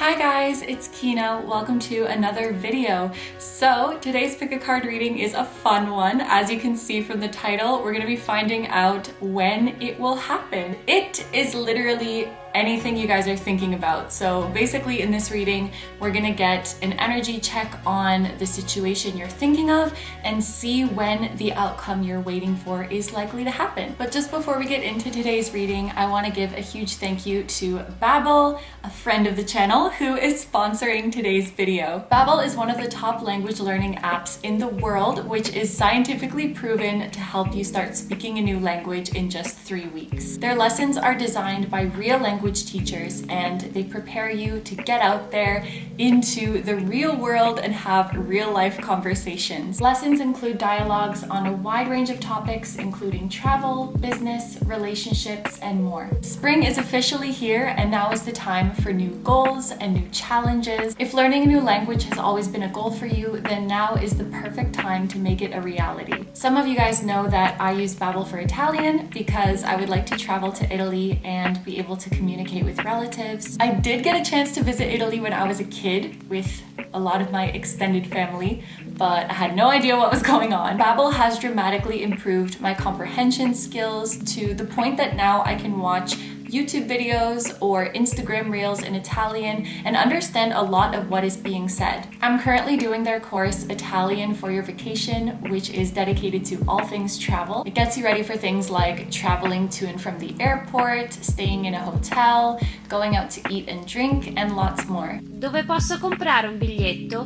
Hi guys, it's Kino. Welcome to another video. So today's pick a card reading is a fun one. As you can see from the title, we're going to be finding out when it will happen. It is literally anything you guys are thinking about. So basically in this reading, we're gonna get an energy check on the situation you're thinking of and see when the outcome you're waiting for is likely to happen. But just before we get into today's reading, I want to give a huge thank you to Babbel, a friend of the channel, who is sponsoring today's video. Babbel is one of the top language learning apps in the world, which is scientifically proven to help you start speaking a new language in just 3 weeks. Their lessons are designed by real language teachers, and they prepare you to get out there into the real world and have real life conversations. Lessons include dialogues on a wide range of topics, including travel, business, relationships, and more. Spring is officially here, and now is the time for new goals and new challenges. If learning a new language has always been a goal for you, then now is the perfect time to make it a reality. Some of you guys know that I use Babbel for Italian because I would like to travel to Italy and be able to communicate with relatives. I did get a chance to visit Italy when I was a kid with a lot of my extended family, but I had no idea what was going on. Babbel has dramatically improved my comprehension skills to the point that now I can watch YouTube videos or Instagram reels in Italian and understand a lot of what is being said. I'm currently doing their course Italian for Your Vacation, which is dedicated to all things travel. It gets you ready for things like traveling to and from the airport, staying in a hotel, going out to eat and drink, and lots more. Dove posso comprare un biglietto?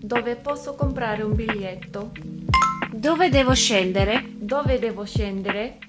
Dove posso comprare un biglietto? Dove devo scendere? Dove devo scendere?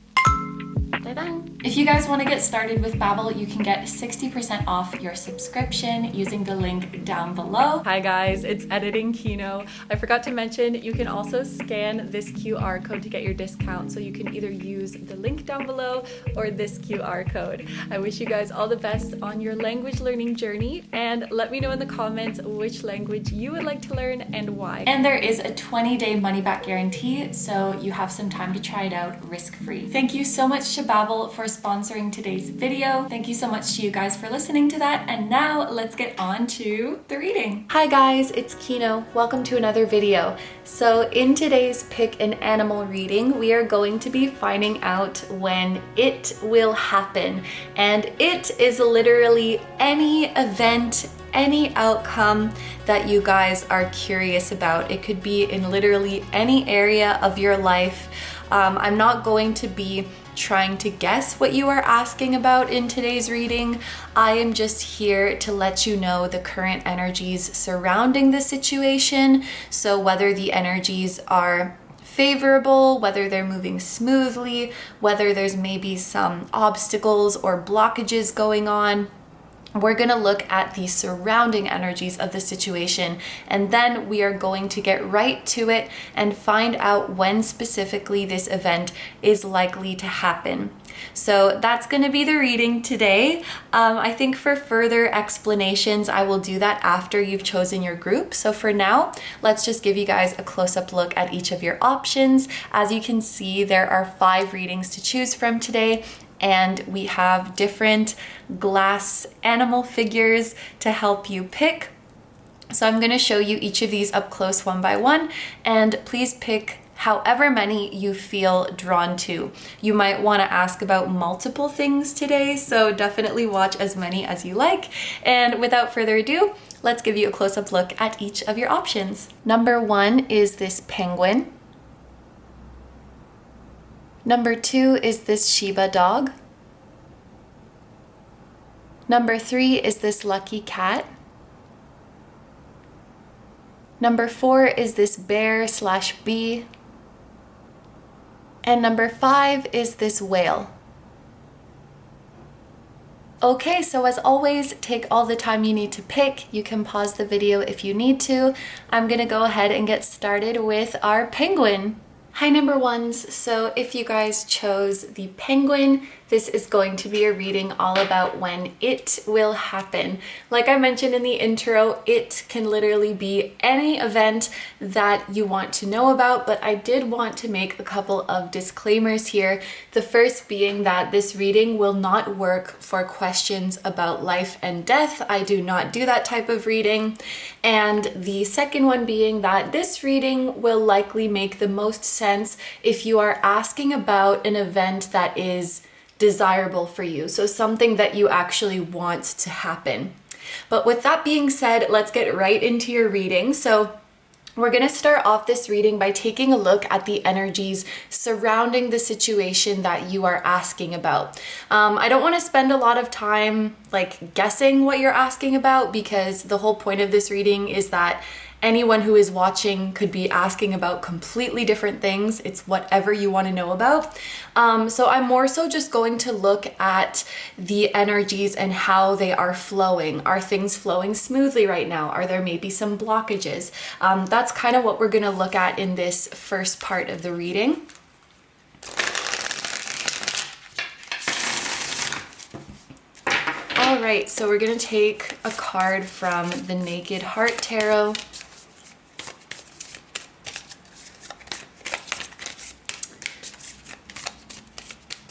If you guys want to get started with Babbel, you can get 60% off your subscription using the link down below. Hi guys, it's Editing Kino. I forgot to mention you can also scan this QR code to get your discount, so you can either use the link down below or this QR code. I wish you guys all the best on your language learning journey, and let me know in the comments which language you would like to learn and why. And there is a 20-day money-back guarantee, so you have some time to try it out risk-free. Thank you so much to Babbel for sponsoring today's video. Thank you so much to you guys for listening to that, and now let's get on to the reading. Hi guys, it's Kino. Welcome to another video. So in today's Pick an Animal reading, we are going to be finding out when it will happen, and it is literally any event, any outcome that you guys are curious about. It could be in literally any area of your life. I'm not going to be trying to guess what you are asking about in today's reading. I am just here to let you know the current energies surrounding the situation. So whether the energies are favorable, whether they're moving smoothly, whether there's maybe some obstacles or blockages going on, we're going to look at the surrounding energies of the situation, and then we are going to get right to it and find out when specifically this event is likely to happen. So that's going to be the reading today. I think for further explanations, I will do that after you've chosen your group. So for now, let's just give you guys a close-up look at each of your options. As you can see, there are 5 readings to choose from today, and we have different glass animal figures to help you pick. So I'm going to show you each of these up close one by one, and please pick however many you feel drawn to. You might want to ask about multiple things today, so definitely watch as many as you like. And without further ado, let's give you a close-up look at each of your options. Number 1 is this penguin. Number 2 is this Shiba dog. Number 3 is this lucky cat. Number 4 is this bear/bee. And number 5 is this whale. Okay, so as always, take all the time you need to pick. You can pause the video if you need to. I'm gonna go ahead and get started with our penguin. Hi number 1s, so if you guys chose the penguin, This is going to be a reading all about when it will happen. Like I mentioned in the intro, it can literally be any event that you want to know about, but I did want to make a couple of disclaimers here. The first being that this reading will not work for questions about life and death. I do not do that type of reading. And the second one being that this reading will likely make the most sense if you are asking about an event that is desirable for you, so something that you actually want to happen. But with that being said, let's get right into your reading. So we're going to start off this reading by taking a look at the energies surrounding the situation that you are asking about. I don't want to spend a lot of time guessing what you're asking about, because the whole point of this reading is that anyone who is watching could be asking about completely different things. It's whatever you want to know about. So I'm more so just going to look at the energies and how they are flowing. Are things flowing smoothly right now? Are there maybe some blockages? That's kind of what we're going to look at in this first part of the reading. All right, so we're going to take a card from the Naked Heart Tarot.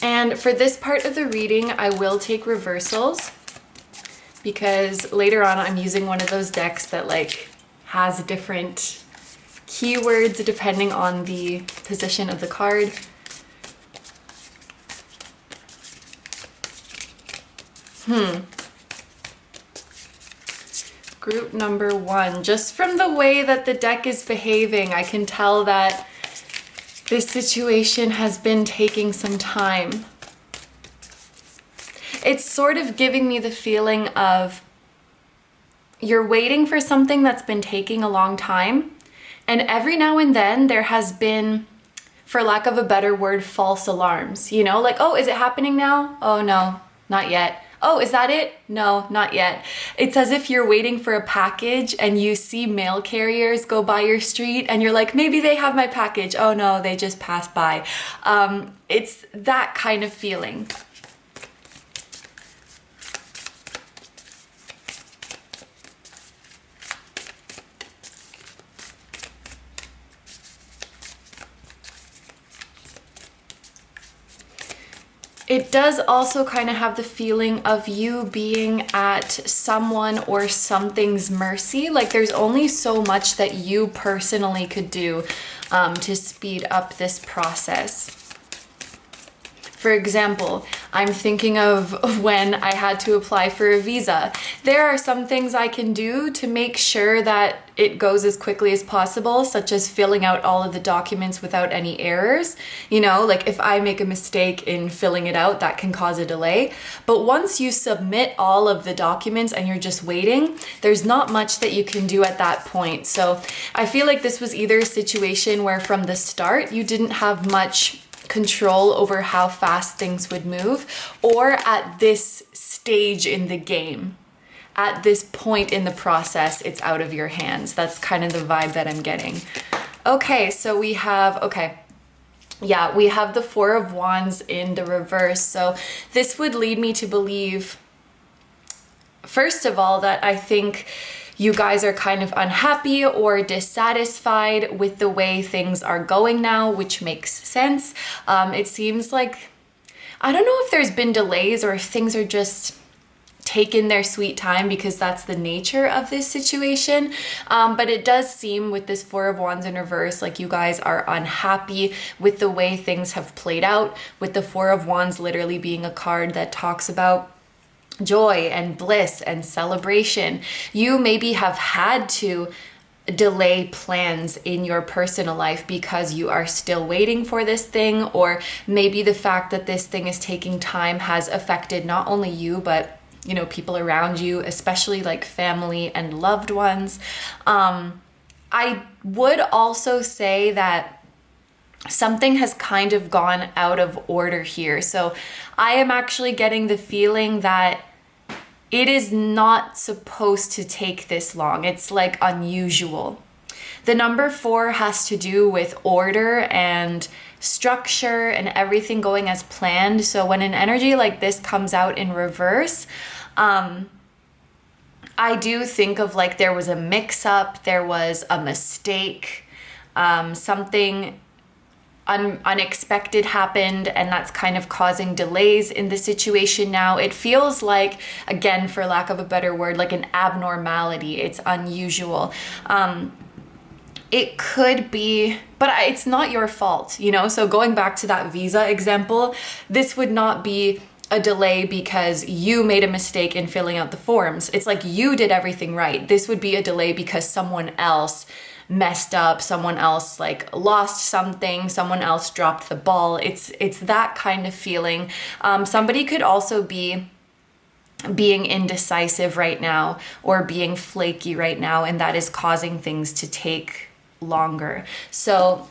And for this part of the reading, I will take reversals, because later on I'm using one of those decks that has different keywords depending on the position of the card. Group number 1. Just from the way that the deck is behaving, I can tell that this situation has been taking some time. It's sort of giving me the feeling of you're waiting for something that's been taking a long time, and every now and then there has been, for lack of a better word, false alarms. Oh, is it happening now? Oh no, not yet. Oh, is that it? No, not yet. It's as if you're waiting for a package and you see mail carriers go by your street and you're like, maybe they have my package. Oh no, they just passed by. It's that kind of feeling. It does also kind of have the feeling of you being at someone or something's mercy. There's only so much that you personally could do to speed up this process. For example, I'm thinking of when I had to apply for a visa. There are some things I can do to make sure that it goes as quickly as possible, such as filling out all of the documents without any errors. If I make a mistake in filling it out, that can cause a delay. But once you submit all of the documents and you're just waiting, there's not much that you can do at that point. So I feel like this was either a situation where from the start you didn't have much control over how fast things would move, or at this stage in the game, at this point in the process, it's out of your hands. That's kind of the vibe that I'm getting. Okay, so we have the Four of Wands in the reverse. So this would lead me to believe, first of all, that I think you guys are kind of unhappy or dissatisfied with the way things are going now, which makes sense. It seems like, I don't know if there's been delays or if things are just taking their sweet time, because that's the nature of this situation. But it does seem with this Four of Wands in reverse, like you guys are unhappy with the way things have played out, with the Four of Wands literally being a card that talks about joy and bliss and celebration. You maybe have had to delay plans in your personal life because you are still waiting for this thing, or maybe the fact that this thing is taking time has affected not only you, but people around you, especially family and loved ones. I would also say that something has kind of gone out of order here. So I am actually getting the feeling that it is not supposed to take this long. It's unusual. The number 4 has to do with order and structure and everything going as planned. So when an energy like this comes out in reverse, I do think of like there was a mix-up, there was a mistake, something unexpected happened, and that's kind of causing delays in the situation now. It feels like, again, for lack of a better word, like an abnormality. It's unusual. It could be, but it's not your fault, you know? So going back to that visa example, this would not be a delay because you made a mistake in filling out the forms. It's like you did everything right. This would be a delay because someone else messed up, someone else like lost something, someone else dropped the ball. It's that kind of feeling. Somebody could also be being indecisive right now or being flaky right now, and that is causing things to take longer. So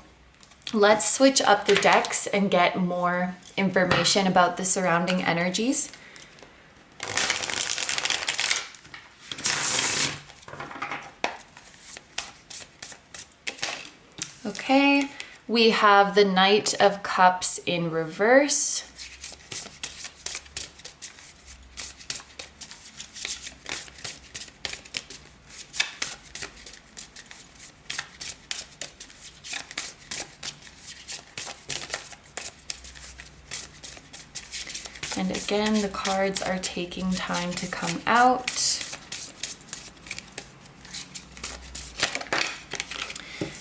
let's switch up the decks and get more information about the surrounding energies. Okay, we have the Knight of Cups in reverse. And again, the cards are taking time to come out.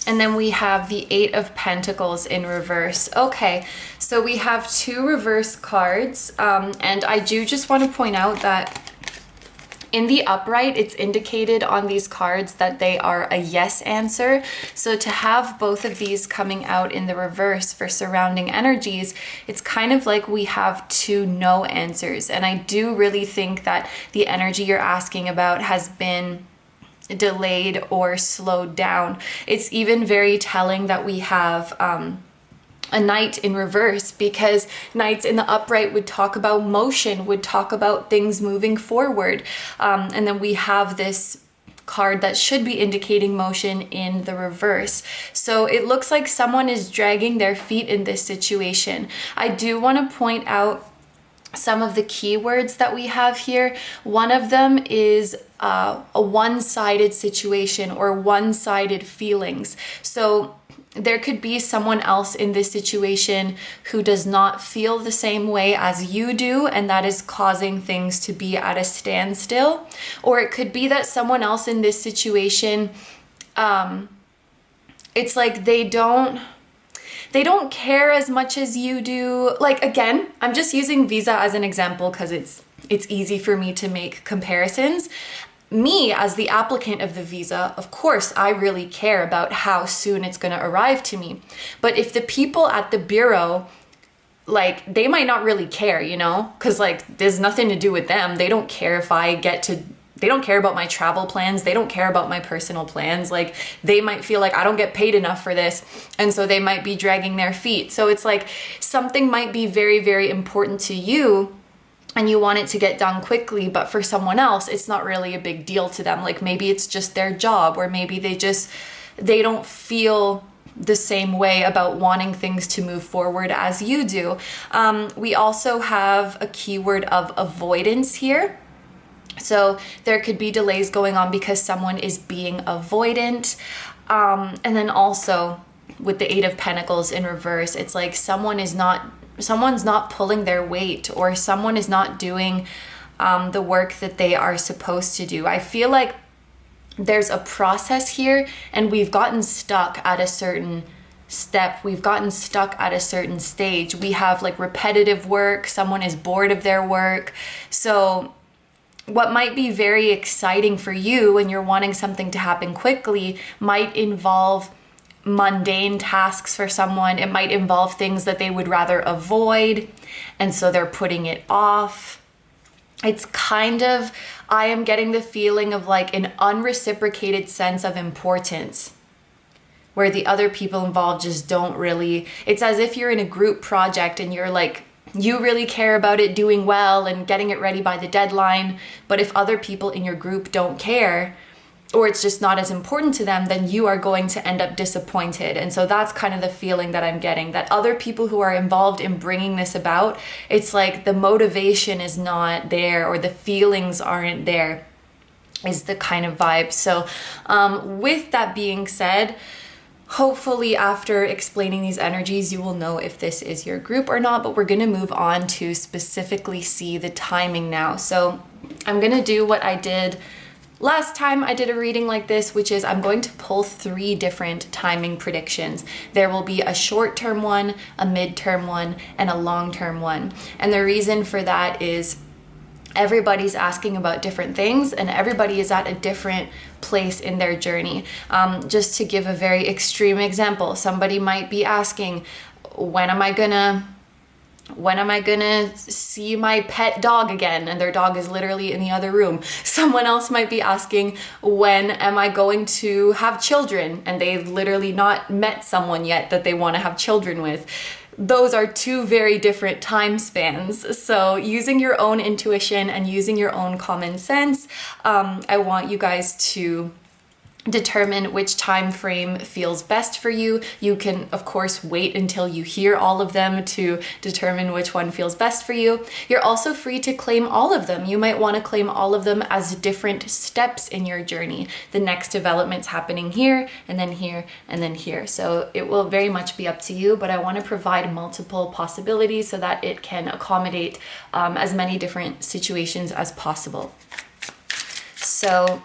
And then we have the Eight of Pentacles in reverse. Okay, so we have two reverse cards. And I do just want to point out that in the upright, it's indicated on these cards that they are a yes answer. So to have both of these coming out in the reverse for surrounding energies, it's kind of like we have two no answers. And I do really think that the energy you're asking about has been delayed or slowed down. It's even very telling that we have a Knight in reverse, because Knights in the upright would talk about motion, would talk about things moving forward. And then we have this card that should be indicating motion in the reverse. So it looks like someone is dragging their feet in this situation. I do want to point out some of the keywords that we have here. One of them is a one-sided situation or one-sided feelings. So there could be someone else in this situation who does not feel the same way as you do, and that is causing things to be at a standstill. Or it could be that someone else in this situation, it's like they don't care as much as you do. Like, again, I'm just using visa as an example because it's easy for me to make comparisons. Me, as the applicant of the visa, of course, I really care about how soon it's going to arrive to me. But if the people at the bureau, like, they might not really care, you know, because, like, there's nothing to do with them. They don't care if I get to, they don't care about my travel plans. They don't care about my personal plans. Like, they might feel like I don't get paid enough for this. And so they might be dragging their feet. So it's like something might be very, very important to you, and you want it to get done quickly, but for someone else, it's not really a big deal to them. Like, maybe it's just their job, or maybe they don't feel the same way about wanting things to move forward as you do. We also have a keyword of avoidance here. So there could be delays going on because someone is being avoidant. And then also with the Eight of Pentacles in reverse, it's like someone's not pulling their weight, or someone is not doing the work that they are supposed to do. I feel like there's a process here, and we've gotten stuck at a certain step. We've gotten stuck at a certain stage. We have like repetitive work. Someone is bored of their work. So what might be very exciting for you when you're wanting something to happen quickly might involve mundane tasks for someone. It might involve things that they would rather avoid, and so they're putting it off. It's kind of, I am getting the feeling of like an unreciprocated sense of importance, where the other people involved just don't really, it's as if you're in a group project and you're like, you really care about it doing well and getting it ready by the deadline, but if other people in your group don't care, or it's just not as important to them, then you are going to end up disappointed. And so that's kind of the feeling that I'm getting, that other people who are involved in bringing this about, it's like the motivation is not there, or the feelings aren't there, is the kind of vibe. So with that being said, hopefully after explaining these energies, you will know if this is your group or not, but we're gonna move on to specifically see the timing now. So I'm gonna do what I did last time I did a reading like this, which is I'm going to pull 3 different timing predictions. There will be a short-term one, a mid-term one, and a long-term one. And the reason for that is everybody's asking about different things, and everybody is at a different place in their journey. Just to give a very extreme example, somebody might be asking, when am I gonna see my pet dog again? And their dog is literally in the other room. Someone else might be asking, when am I going to have children? And they've literally not met someone yet that they want to have children with. Those are 2 very different time spans. So using your own intuition and using your own common sense, I want you guys to determine which time frame feels best for you. You can of course wait until you hear all of them to determine which one feels best for you. You're also free to claim all of them. You might want to claim all of them as different steps in your journey. The next development's happening here, and then here, and then here. So it will very much be up to you, but I want to provide multiple possibilities so that it can accommodate as many different situations as possible. So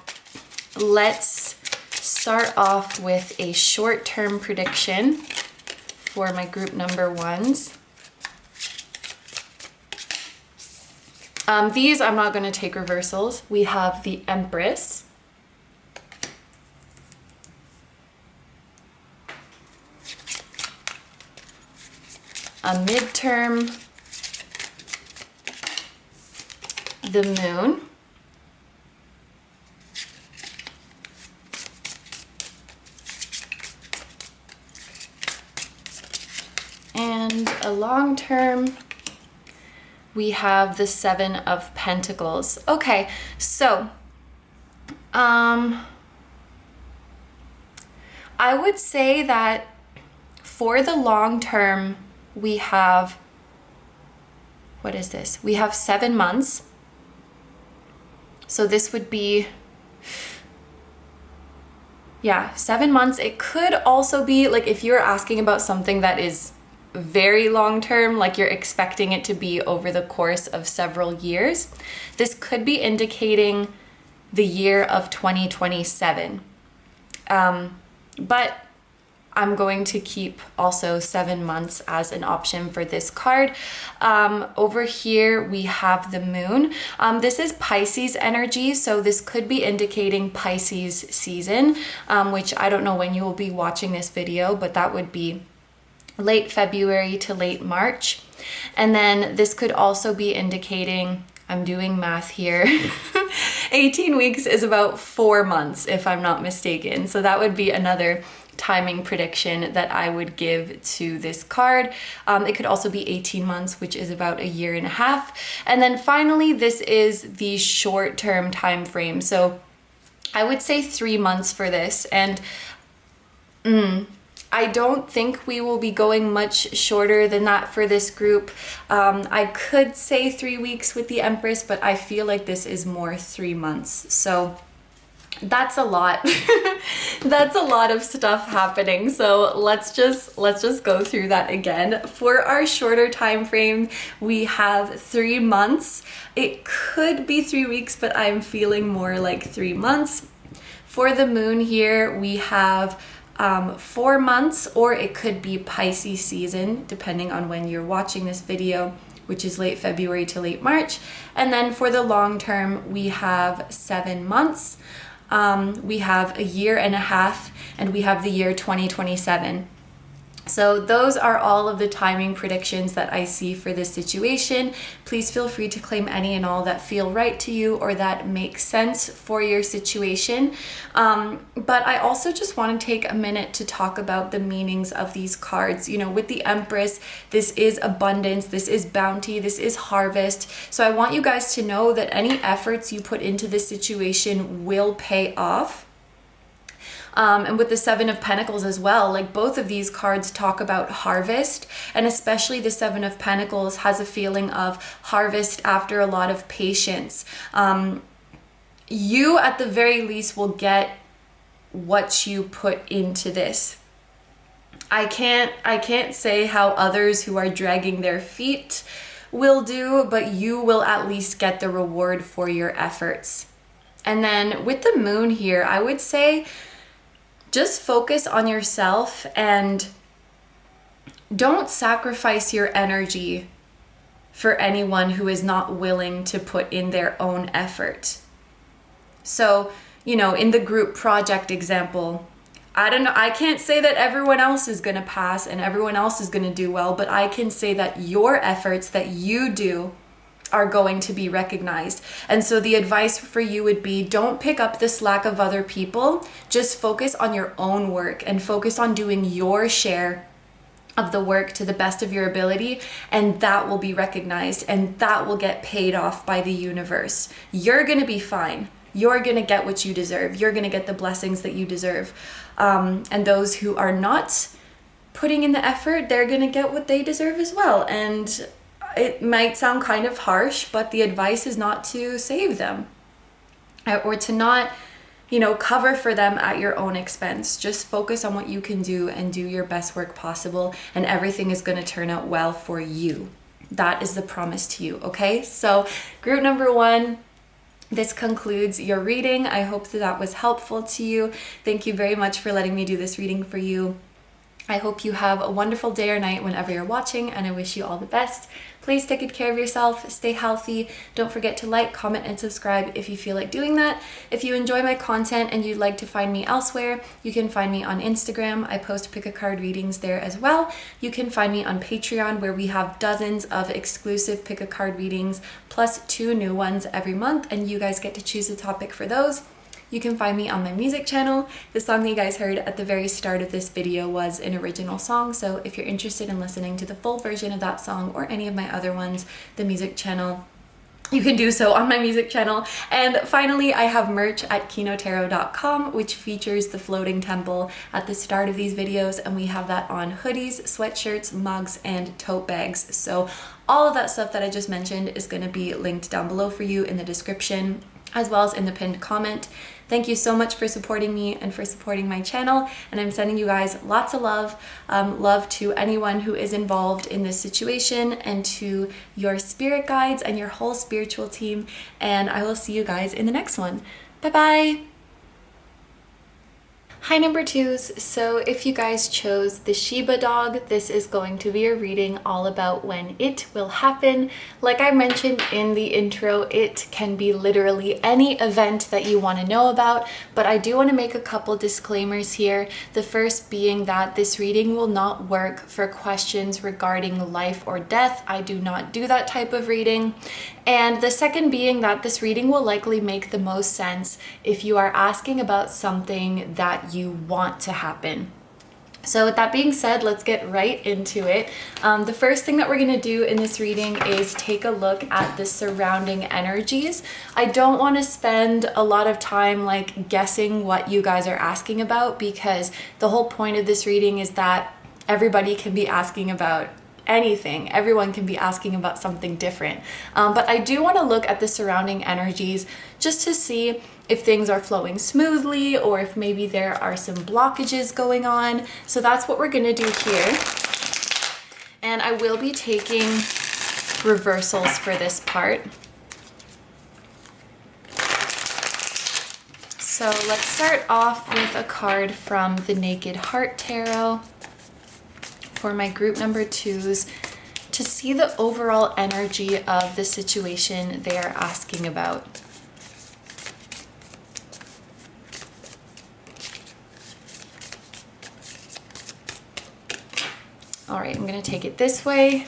let's start off with a short-term prediction for my group number 1s. These I'm not going to take reversals. We have the Empress, a midterm, the Moon, and a long term, we have the 7 of Pentacles. Okay, so I would say that for the long term, we have, what is this? We have 7 months. So this would be, yeah, 7 months. It could also be like if you're asking about something that is very long term, like you're expecting it to be over the course of several years, this could be indicating the year of 2027. But I'm going to keep also 7 months as an option for this card. Over here we have the Moon. This is Pisces energy, so this could be indicating Pisces season, which I don't know when you will be watching this video, but that would be late February to late March. And then this could also be indicating, I'm doing math here, 18 weeks is about 4 months if I'm not mistaken. So that would be another timing prediction that I would give to this card. It could also be 18 months, which is about 1.5 years. And then finally, this is the short-term time frame. So I would say 3 months for this. And I don't think we will be going much shorter than that for this group. I could say 3 weeks with the Empress, but I feel like this is more 3 months. So that's a lot. That's a lot of stuff happening. So let's just go through that again. For our shorter time frame, we have 3 months. It could be 3 weeks, but I'm feeling more like 3 months. For the Moon here, we have 4 months, or it could be Pisces season, depending on when you're watching this video, which is late February to late March. And then for the long term, we have 7 months. We have 1.5 years, and we have the year 2027. So those are all of the timing predictions that I see for this situation. Please feel free to claim any and all that feel right to you or that make sense for your situation. But I also just want to take a minute to talk about the meanings of these cards. You know, with the Empress, this is abundance, this is bounty, this is harvest. So I want you guys to know that any efforts you put into this situation will pay off. And with the Seven of Pentacles as well, like both of these cards talk about harvest, and especially the Seven of Pentacles has a feeling of harvest after a lot of patience. You at the very least will get what you put into this. I can't say how others who are dragging their feet will do, but you will at least get the reward for your efforts. And then with the moon here, I would say just focus on yourself and don't sacrifice your energy for anyone who is not willing to put in their own effort. So, you know, in the group project example, I don't know, I can't say that everyone else is going to pass and everyone else is going to do well, but I can say that your efforts that you do are going to be recognized. And so the advice for you would be, don't pick up the slack of other people. Just focus on your own work and focus on doing your share of the work to the best of your ability, and that will be recognized and that will get paid off by the universe. You're going to be fine. You're going to get what you deserve. You're going to get the blessings that you deserve. And those who are not putting in the effort, they're going to get what they deserve as well. And it might sound kind of harsh, but the advice is not to save them or to not, you know, cover for them at your own expense. Just focus on what you can do and do your best work possible, and everything is going to turn out well for you. That is the promise to you, okay? So group number 1, this concludes your reading. I hope that was helpful to you. Thank you very much for letting me do this reading for you. I hope you have a wonderful day or night whenever you're watching, and I wish you all the best. Please take good care of yourself, stay healthy. Don't forget to like, comment, and subscribe if you feel like doing that. If you enjoy my content and you'd like to find me elsewhere, you can find me on Instagram. I post pick a card readings there as well. You can find me on Patreon, where we have dozens of exclusive pick a card readings, plus 2 new ones every month, and you guys get to choose a topic for those. You can find me on my music channel. The song that you guys heard at the very start of this video was an original song, so if you're interested in listening to the full version of that song or any of my other ones, the music channel, you can do so on my music channel. And finally, I have merch at kinotarot.com, which features the floating temple at the start of these videos, and we have that on hoodies, sweatshirts, mugs, and tote bags. So all of that stuff that I just mentioned is going to be linked down below for you in the description, as well as in the pinned comment. Thank you so much for supporting me and for supporting my channel, and I'm sending you guys lots of love. Love to anyone who is involved in this situation, and to your spirit guides and your whole spiritual team, and I will see you guys in the next one. Bye bye! Hi number 2s, so if you guys chose the Shiba dog, this is going to be a reading all about when it will happen. Like I mentioned in the intro, it can be literally any event that you want to know about, but I do want to make a couple disclaimers here. The first being that this reading will not work for questions regarding life or death. I do not do that type of reading. And the second being that this reading will likely make the most sense if you are asking about something that you want to happen. So with that being said, let's get right into it. The first thing that we're going to do in this reading is take a look at the surrounding energies. I don't want to spend a lot of time like guessing what you guys are asking about, because the whole point of this reading is that everybody can be asking about anything. Everyone can be asking about something different. But I do want to look at the surrounding energies just to see if things are flowing smoothly or if maybe there are some blockages going on. So that's what we're going to do here. And I will be taking reversals for this part. So let's start off with a card from the Naked Heart Tarot for my group number 2s to see the overall energy of the situation they are asking about. All right, I'm going to take it this way.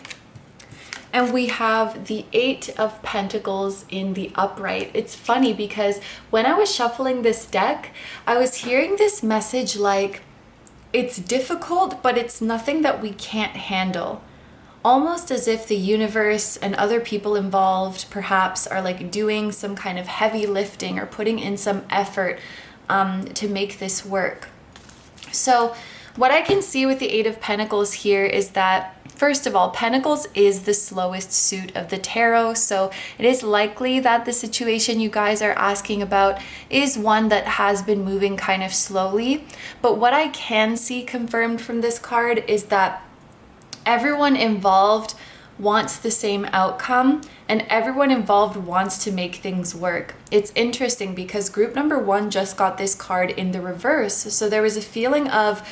And we have the 8 of Pentacles in the upright. It's funny because when I was shuffling this deck, I was hearing this message like, it's difficult, but it's nothing that we can't handle. Almost as if the universe and other people involved perhaps are like doing some kind of heavy lifting or putting in some effort to make this work. So what I can see with the Eight of Pentacles here is that, first of all, Pentacles is the slowest suit of the tarot, so it is likely that the situation you guys are asking about is one that has been moving kind of slowly. But what I can see confirmed from this card is that everyone involved wants the same outcome, and everyone involved wants to make things work. It's interesting because group number 1 just got this card in the reverse, so there was a feeling of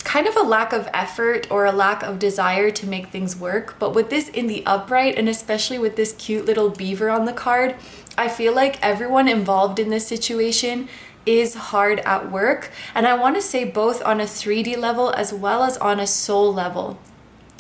kind of a lack of effort or a lack of desire to make things work. But with this in the upright, and especially with this cute little beaver on the card, I feel like everyone involved in this situation is hard at work. And I want to say both on a 3D level as well as on a soul level.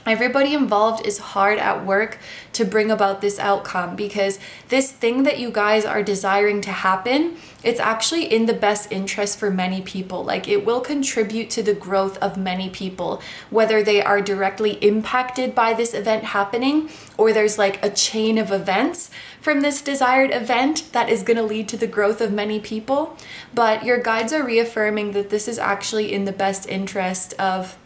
Everybody involved is hard at work to bring about this outcome, because this thing that you guys are desiring to happen, it's actually in the best interest for many people. Like, it will contribute to the growth of many people, whether they are directly impacted by this event happening, or there's like a chain of events from this desired event that is going to lead to the growth of many people. But your guides are reaffirming that this is actually in the best interest of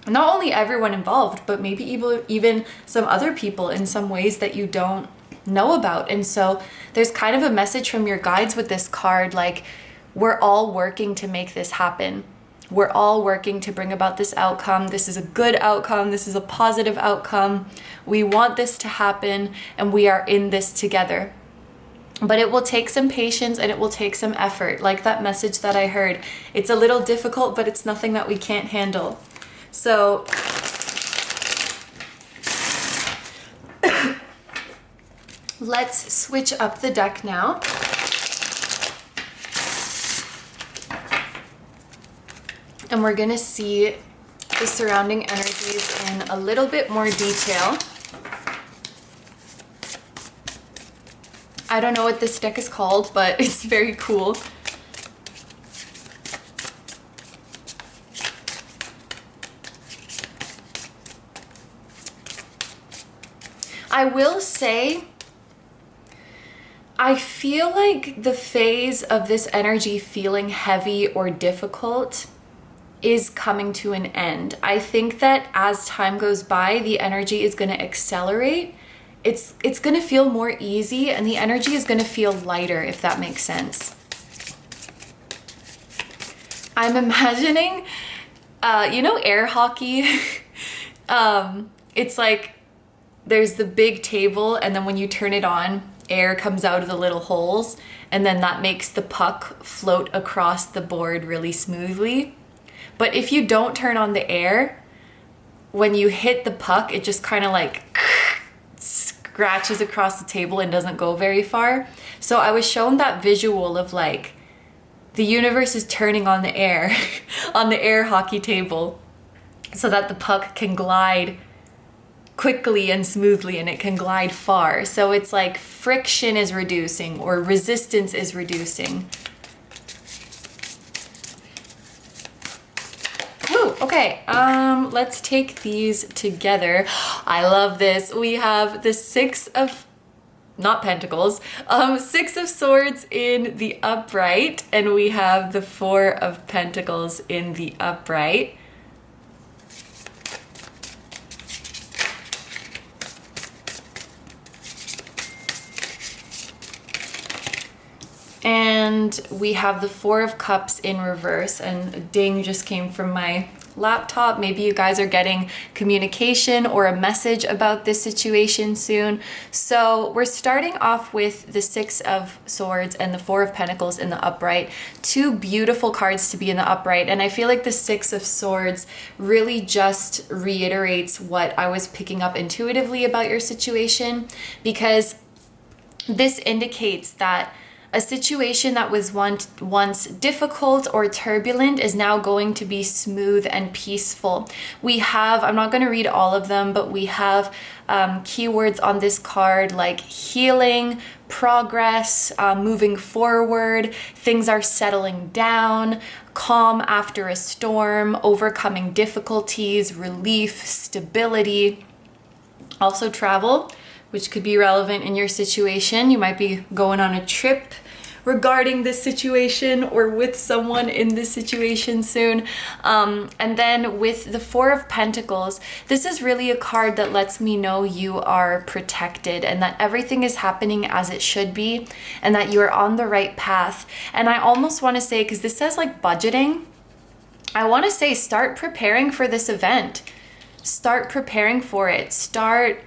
not only everyone involved, but maybe even some other people in some ways that you don't know about. And so there's kind of a message from your guides with this card, like, we're all working to make this happen. We're all working to bring about this outcome. This is a good outcome. This is a positive outcome. We want this to happen, and we are in this together. But it will take some patience and it will take some effort. Like that message that I heard. It's a little difficult, but it's nothing that we can't handle. So let's switch up the deck now. And we're gonna see the surrounding energies in a little bit more detail. I don't know what this deck is called, but it's very cool. I will say, I feel like the phase of this energy feeling heavy or difficult is coming to an end. I think that as time goes by, the energy is going to accelerate. It's going to feel more easy, and the energy is going to feel lighter, if that makes sense. I'm imagining, you know, air hockey? It's like there's the big table, and then when you turn it on, air comes out of the little holes, and then that makes the puck float across the board really smoothly. But if you don't turn on the air, when you hit the puck, it just kind of like scratches across the table and doesn't go very far. So I was shown that visual of like the universe is turning on the air on the air hockey table so that the puck can glide quickly and smoothly, and it can glide far. So it's like friction is reducing or resistance is reducing. Woo, okay, let's take these together. I love this. We have the Six of, not Pentacles, Six of Swords in the upright, and we have the Four of Pentacles in the upright. And we have the Four of Cups in reverse, and a ding just came from my laptop. Maybe you guys are getting communication or a message about this situation soon. So we're starting off with the Six of Swords and the Four of Pentacles in the upright. Two beautiful cards to be in the upright, and I feel like the Six of Swords really just reiterates what I was picking up intuitively about your situation, because this indicates that a situation that was once difficult or turbulent is now going to be smooth and peaceful. We have, I'm not going to read all of them, but we have keywords on this card like healing, progress, moving forward, things are settling down, calm after a storm, overcoming difficulties, relief, stability. Also travel, which could be relevant in your situation. You might be going on a trip regarding this situation or with someone in this situation soon. And then with the Four of Pentacles, this is really a card that lets me know you are protected and that everything is happening as it should be and that you are on the right path. And I almost want to say, because this says like budgeting, I want to say start preparing for this event. Start preparing for it. Start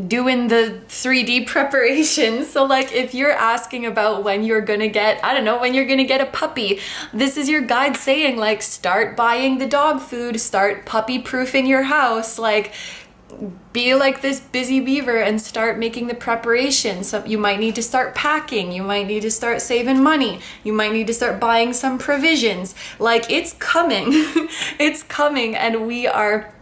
doing the 3D preparations. So like if you're asking about when you're gonna get, I don't know, when you're gonna get a puppy, this is your guide saying like start buying the dog food, start puppy proofing your house, like be like this busy beaver and start making the preparations. So you might need to start packing, you might need to start saving money, you might need to start buying some provisions. Like it's coming. It's coming, and we are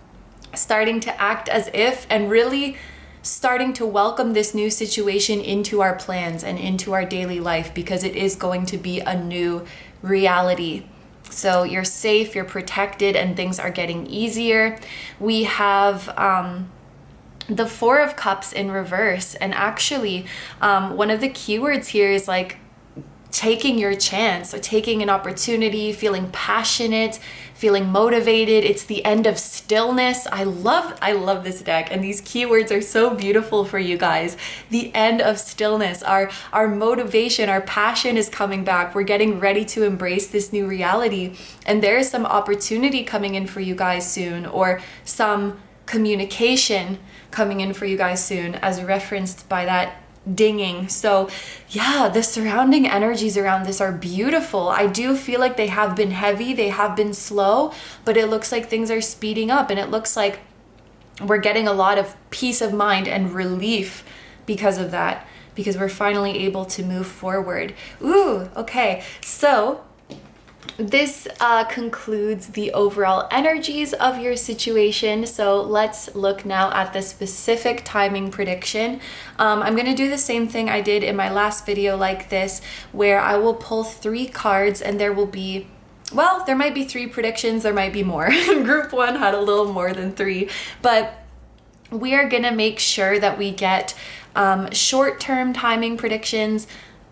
starting to act as if and really starting to welcome this new situation into our plans and into our daily life, because it is going to be a new reality. So you're safe, you're protected, and things are getting easier. We have the Four of Cups in reverse. And actually, one of the keywords here is like taking your chance or taking an opportunity, feeling passionate, feeling motivated. It's the end of stillness. I love this deck, and these keywords are so beautiful for you guys. The end of stillness, our motivation, our passion is coming back. We're getting ready to embrace this new reality, and there is some opportunity coming in for you guys soon, or some communication coming in for you guys soon, as referenced by that dinging. So yeah, the surrounding energies around this are beautiful. I do feel like they have been heavy, they have been slow, but it looks like things are speeding up, and it looks like we're getting a lot of peace of mind and relief because of that, because we're finally able to move forward. Ooh, okay. So this concludes the overall energies of your situation. So let's look now at the specific timing prediction. I'm going to do the same thing I did in my last video like this, where I will pull 3 cards, and there will be, well, there might be 3 predictions, there might be more. Group 1 had a little more than 3, but we are going to make sure that we get short-term timing predictions,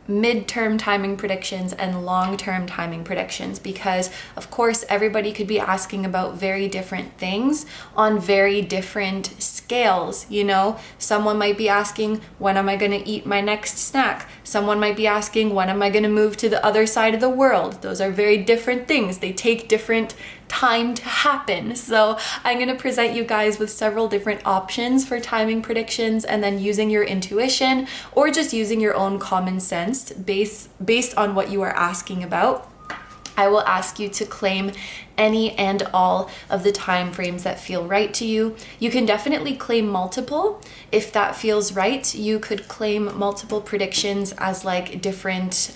mid-term timing predictions, and long-term timing predictions, because of course everybody could be asking about very different things on very different scales. You know, someone might be asking, when am I going to eat my next snack? Someone might be asking, when am I going to move to the other side of the world? Those are very different things. They take different time to happen. So I'm going to present you guys with several different options for timing predictions, and then using your intuition or just using your own common sense based on what you are asking about. I will ask you to claim any and all of the time frames that feel right to you. You can definitely claim multiple if that feels right. You could claim multiple predictions as like different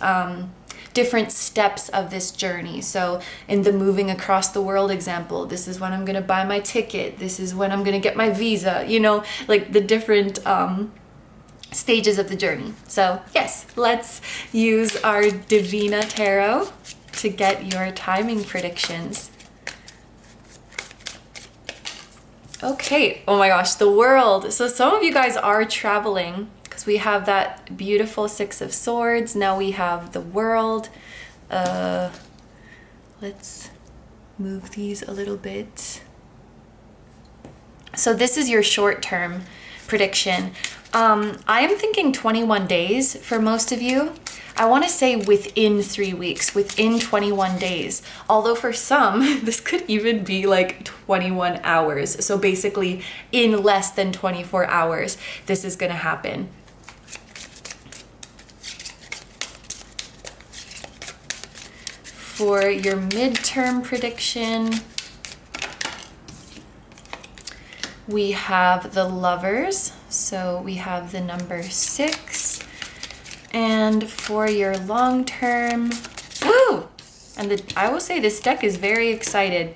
steps of this journey. So in the moving across the world example, this is when I'm going to buy my ticket. This is when I'm going to get my visa, you know, like the different stages of the journey. So yes, let's use our Divina Tarot to get your timing predictions. Okay, oh my gosh, the World. So some of you guys are traveling, because we have that beautiful 6 of Swords. Now we have the World. Let's move these a little bit. So this is your short-term prediction. I am thinking 21 days for most of you. I want to say within 3 weeks, within 21 days. Although for some, this could even be like 21 hours. So basically in less than 24 hours, this is going to happen. For your midterm prediction, we have the Lovers. So we have the number 6. And for your long term, woo! And I will say this deck is very excited.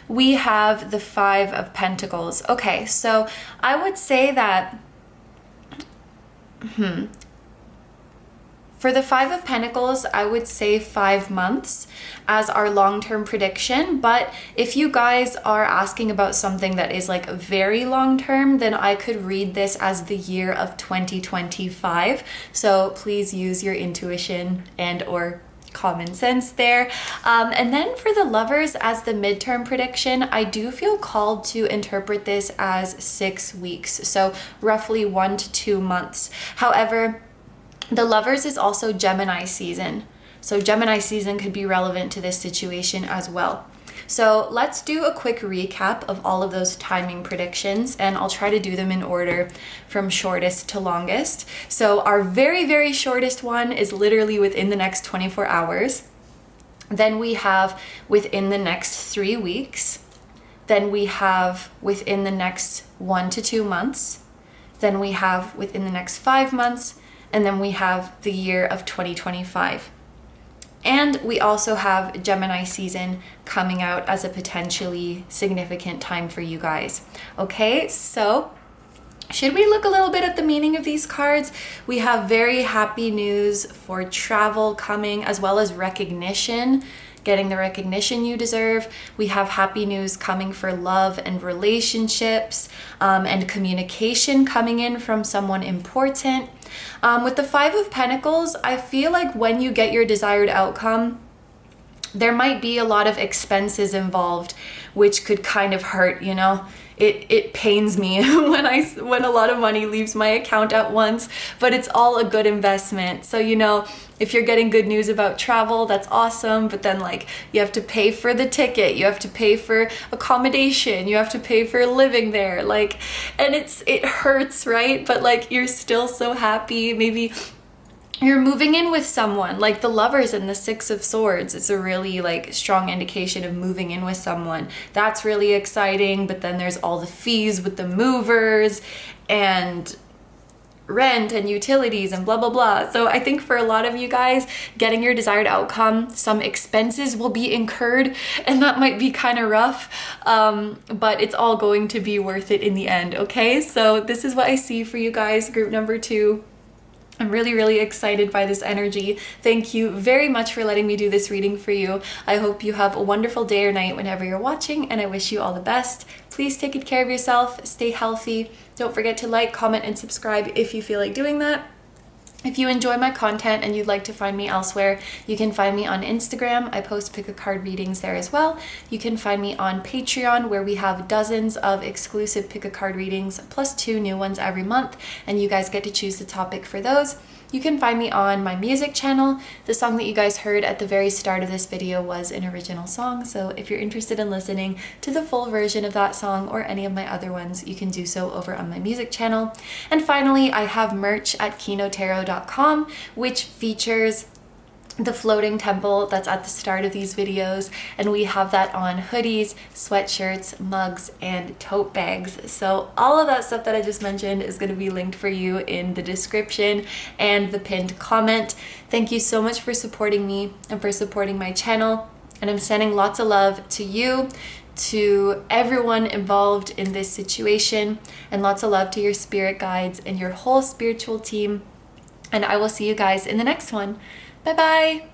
We have the 5 of Pentacles. Okay, so I would say that For the Five of Pentacles, I would say 5 months as our long-term prediction. But if you guys are asking about something that is like very long-term, then I could read this as the year of 2025. So please use your intuition and or common sense there. And then for the Lovers as the midterm prediction, I do feel called to interpret this as 6 weeks. So roughly 1 to 2 months. However, the Lovers is also Gemini season. So Gemini season could be relevant to this situation as well. So let's do a quick recap of all of those timing predictions, and I'll try to do them in order from shortest to longest. So our very, very shortest one is literally within the next 24 hours. Then we have within the next 3 weeks. Then we have within the next 1 to 2 months. Then we have within the next 5 months. And then we have the year of 2025. And we also have Gemini season coming out as a potentially significant time for you guys. Okay, so should we look a little bit at the meaning of these cards? We have very happy news for travel coming, as well as recognition, getting the recognition you deserve. We have happy news coming for love and relationships, and communication coming in from someone important. With the Five of Pentacles, I feel like when you get your desired outcome, there might be a lot of expenses involved, which could kind of hurt, you know? It pains me when a lot of money leaves my account at once, but it's all a good investment. So, you know, if you're getting good news about travel, that's awesome, but then like you have to pay for the ticket, you have to pay for accommodation, you have to pay for living there, like, and it hurts, right? But like you're still so happy. Maybe you're moving in with someone, like the Lovers and the Six of Swords. It's a really like strong indication of moving in with someone. That's really exciting, but then there's all the fees with the movers and rent and utilities and blah, blah, blah. So I think for a lot of you guys, getting your desired outcome, some expenses will be incurred, and that might be kind of rough, but it's all going to be worth it in the end, okay? So this is what I see for you guys, group number 2. I'm really, really excited by this energy. Thank you very much for letting me do this reading for you. I hope you have a wonderful day or night whenever you're watching, and I wish you all the best. Please take good care of yourself, stay healthy. Don't forget to like, comment, and subscribe if you feel like doing that. If you enjoy my content and you'd like to find me elsewhere, you can find me on Instagram. I post pick a card readings there as well. You can find me on Patreon, where we have dozens of exclusive pick a card readings, plus 2 new ones every month, and you guys get to choose the topic for those. You can find me on my music channel. The song that you guys heard at the very start of this video was an original song, so if you're interested in listening to the full version of that song or any of my other ones, you can do so over on my music channel. And finally, I have merch at kinotarot.com, which features the floating temple that's at the start of these videos, and we have that on hoodies, sweatshirts, mugs, and tote bags. So all of that stuff that I just mentioned is going to be linked for you in the description and the pinned comment. Thank you so much for supporting me and for supporting my channel, and I'm sending lots of love to you, to everyone involved in this situation, and lots of love to your spirit guides and your whole spiritual team, and I will see you guys in the next one. Bye-bye.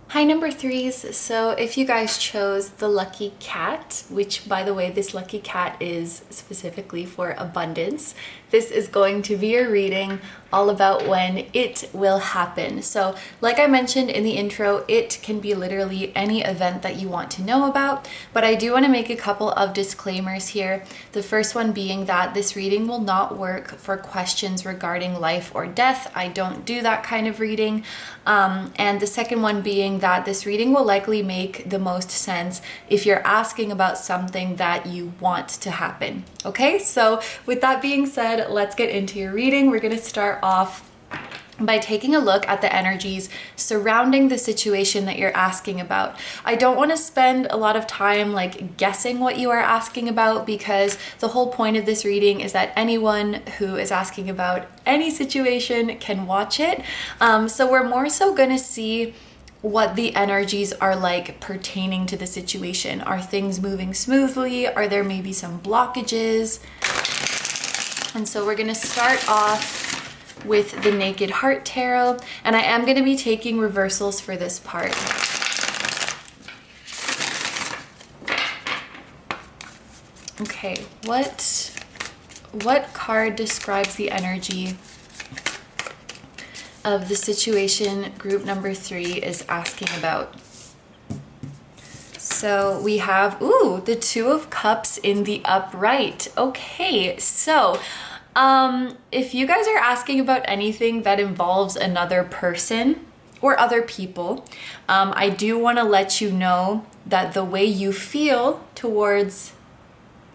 Hi, number 3s. So if you guys chose the lucky cat, which by the way, this lucky cat is specifically for abundance, this is going to be a reading all about when it will happen. So like I mentioned in the intro, it can be literally any event that you want to know about, but I do want to make a couple of disclaimers here. The first one being that this reading will not work for questions regarding life or death. I don't do that kind of reading. And the second one being that this reading will likely make the most sense if you're asking about something that you want to happen. Okay, so with that being said, let's get into your reading. We're going to start off by taking a look at the energies surrounding the situation that you're asking about. I don't want to spend a lot of time like guessing what you are asking about, because the whole point of this reading is that anyone who is asking about any situation can watch it. So we're more so going to see what the energies are like pertaining to the situation. Are things moving smoothly? Are there maybe some blockages? And so we're going to start off with the Naked Heart Tarot, and I am going to be taking reversals for this part. Okay, what card describes the energy of the situation group number 3 is asking about? So we have, the 2 of Cups in the upright. Okay, so if you guys are asking about anything that involves another person or other people, I do want to let you know that the way you feel towards,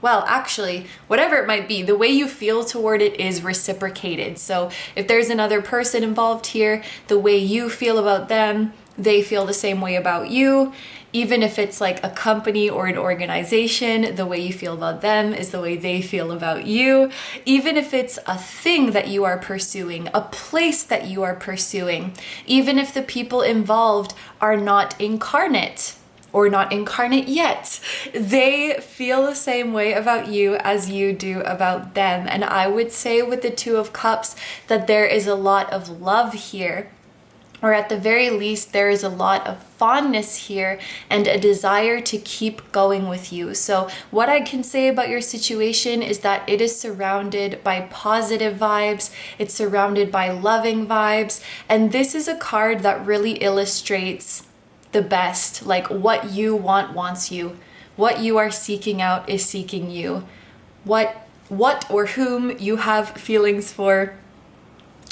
well, actually, whatever it might be, the way you feel toward it is reciprocated. So if there's another person involved here, the way you feel about them, they feel the same way about you. Even if it's like a company or an organization, the way you feel about them is the way they feel about you. Even if it's a thing that you are pursuing, a place that you are pursuing, even if the people involved are not incarnate or not incarnate yet, they feel the same way about you as you do about them. And I would say with the 2 of Cups that there is a lot of love here. Or at the very least, there is a lot of fondness here and a desire to keep going with you. So what I can say about your situation is that it is surrounded by positive vibes. It's surrounded by loving vibes. And this is a card that really illustrates the best, like what you want wants you. What you are seeking out is seeking you. What or whom you have feelings for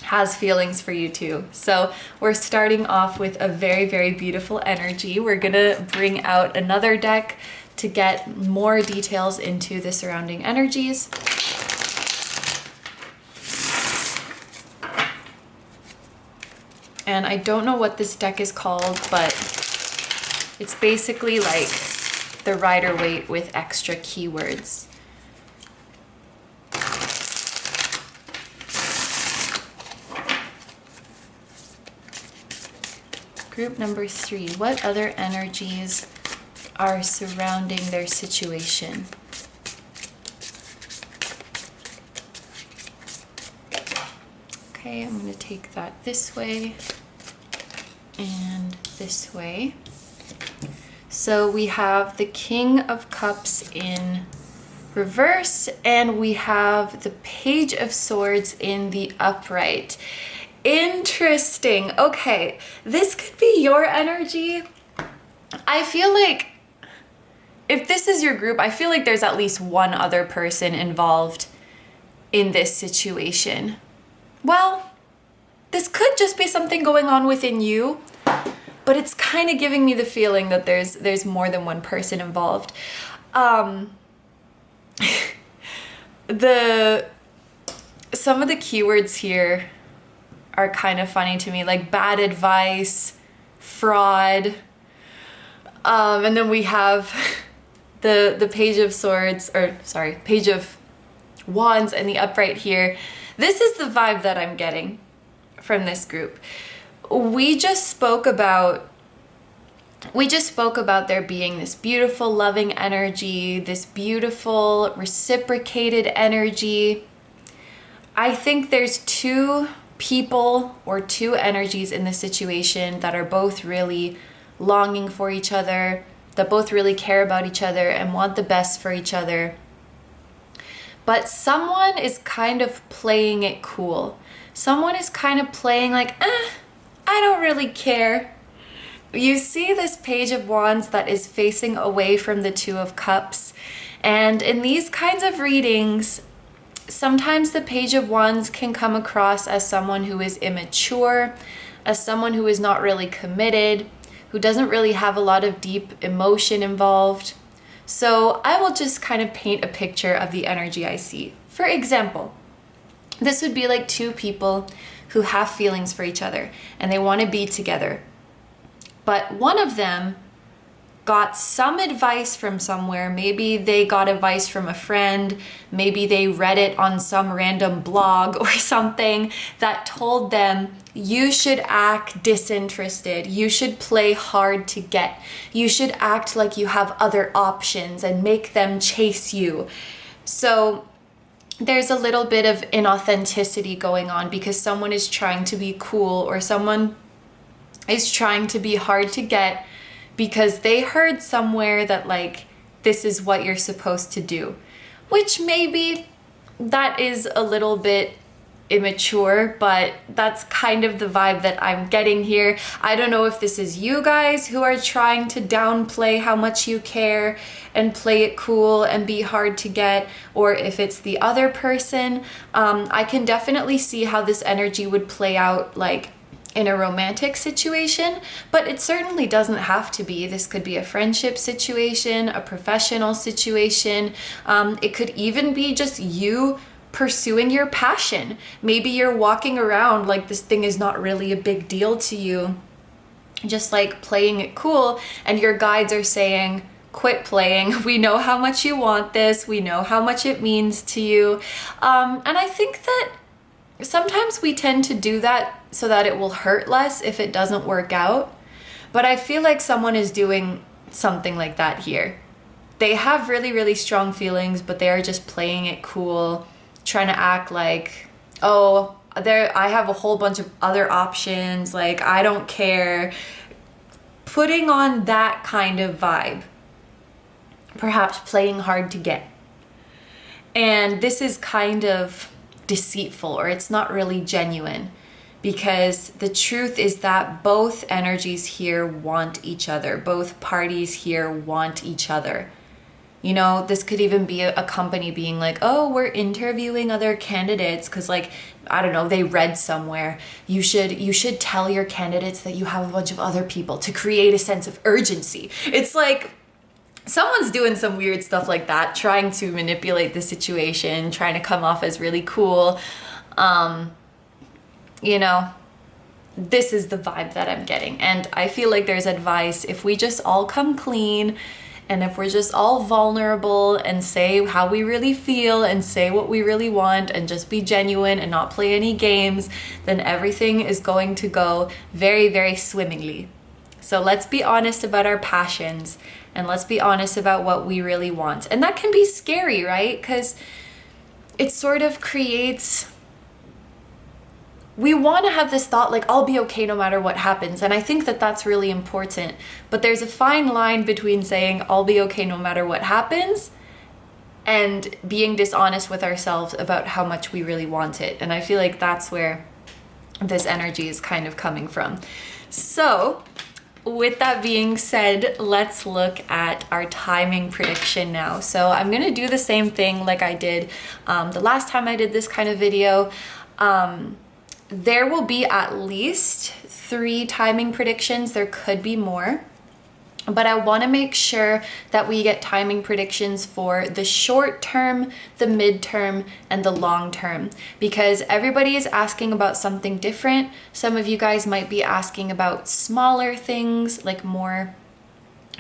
has feelings for you too. So we're starting off with a very, very beautiful energy. We're gonna bring out another deck to get more details into the surrounding energies. And I don't know what this deck is called, but it's basically like the Rider-Waite with extra keywords. Group number 3, what other energies are surrounding their situation? Okay, I'm going to take that this way and this way. So we have the King of Cups in reverse, and we have the Page of Swords in the upright. Interesting. Okay, this could be your energy. I feel like if this is your group, I feel like there's at least one other person involved in this situation. Well, this could just be something going on within you, but it's kind of giving me the feeling that there's more than one person involved. Some of the keywords here are kind of funny to me, like bad advice, fraud, and then we have the Page of Swords, or sorry, Page of Wands in the upright here. This is the vibe that I'm getting from this group. We just spoke about there being this beautiful loving energy, this beautiful reciprocated energy. I think there's 2 people or 2 energies in this situation that are both really longing for each other, that both really care about each other and want the best for each other. But someone is kind of playing it cool. Someone is kind of playing like, I don't really care. You see this Page of Wands that is facing away from the 2 of Cups. And in these kinds of readings, sometimes the Page of Wands can come across as someone who is immature, as someone who is not really committed, who doesn't really have a lot of deep emotion involved. So I will just kind of paint a picture of the energy I see. For example, this would be like 2 people who have feelings for each other and they want to be together. But one of them got some advice from somewhere. Maybe they got advice from a friend. Maybe they read it on some random blog or something that told them, you should act disinterested. You should play hard to get. You should act like you have other options and make them chase you. So there's a little bit of inauthenticity going on because someone is trying to be cool or someone is trying to be hard to get because they heard somewhere that like this is what you're supposed to do, which maybe that is a little bit immature, but that's kind of the vibe that I'm getting here. I don't know if this is you guys who are trying to downplay how much you care and play it cool and be hard to get, or if it's the other person. I can definitely see how this energy would play out like in a romantic situation, but it certainly doesn't have to be. This could be a friendship situation, a professional situation. It could even be just you pursuing your passion. Maybe you're walking around like this thing is not really a big deal to you, just like playing it cool, and your guides are saying, quit playing. We know how much you want this. We know how much it means to you. And I think that sometimes we tend to do that so that it will hurt less if it doesn't work out. But I feel like someone is doing something like that here. They have really, really strong feelings, but they are just playing it cool, trying to act like, oh, I have a whole bunch of other options, like I don't care. Putting on that kind of vibe. Perhaps playing hard to get. And this is kind of deceitful, or it's not really genuine, because the truth is that both energies here want each other. Both parties here want each other. You know, this could even be a company being like, oh, we're interviewing other candidates because, like, I don't know, they read somewhere. You should tell your candidates that you have a bunch of other people to create a sense of urgency. It's like someone's doing some weird stuff like that, trying to manipulate the situation, trying to come off as really cool. You know, this is the vibe that I'm getting. And I feel like there's advice if we just all come clean, and if we're just all vulnerable and say how we really feel and say what we really want and just be genuine and not play any games, then everything is going to go very, very swimmingly. So let's be honest about our passions, and let's be honest about what we really want. And that can be scary, right? Because it sort of creates... We want to have this thought like, I'll be okay no matter what happens. And I think that that's really important. But there's a fine line between saying, I'll be okay no matter what happens, and being dishonest with ourselves about how much we really want it. And I feel like that's where this energy is kind of coming from. So with that being said, let's look at our timing prediction now. So I'm going to do the same thing like I did the last time I did this kind of video. There will be at least 3 timing predictions. There could be more, but I want to make sure that we get timing predictions for the short term, the midterm, and the long term, because everybody is asking about something different. Some of you guys might be asking about smaller things, like more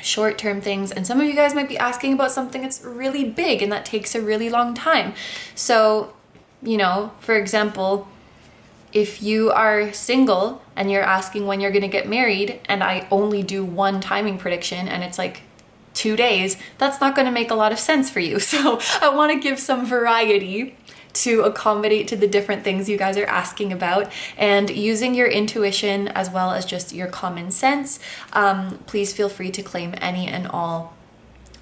short-term things, and some of you guys might be asking about something that's really big and that takes a really long time. So, you know, for example, if you are single and you're asking when you're going to get married, and I only do one timing prediction and it's like 2 days, that's not going to make a lot of sense for you. So I want to give some variety to accommodate to the different things you guys are asking about, and using your intuition as well as just your common sense. Please feel free to claim any and all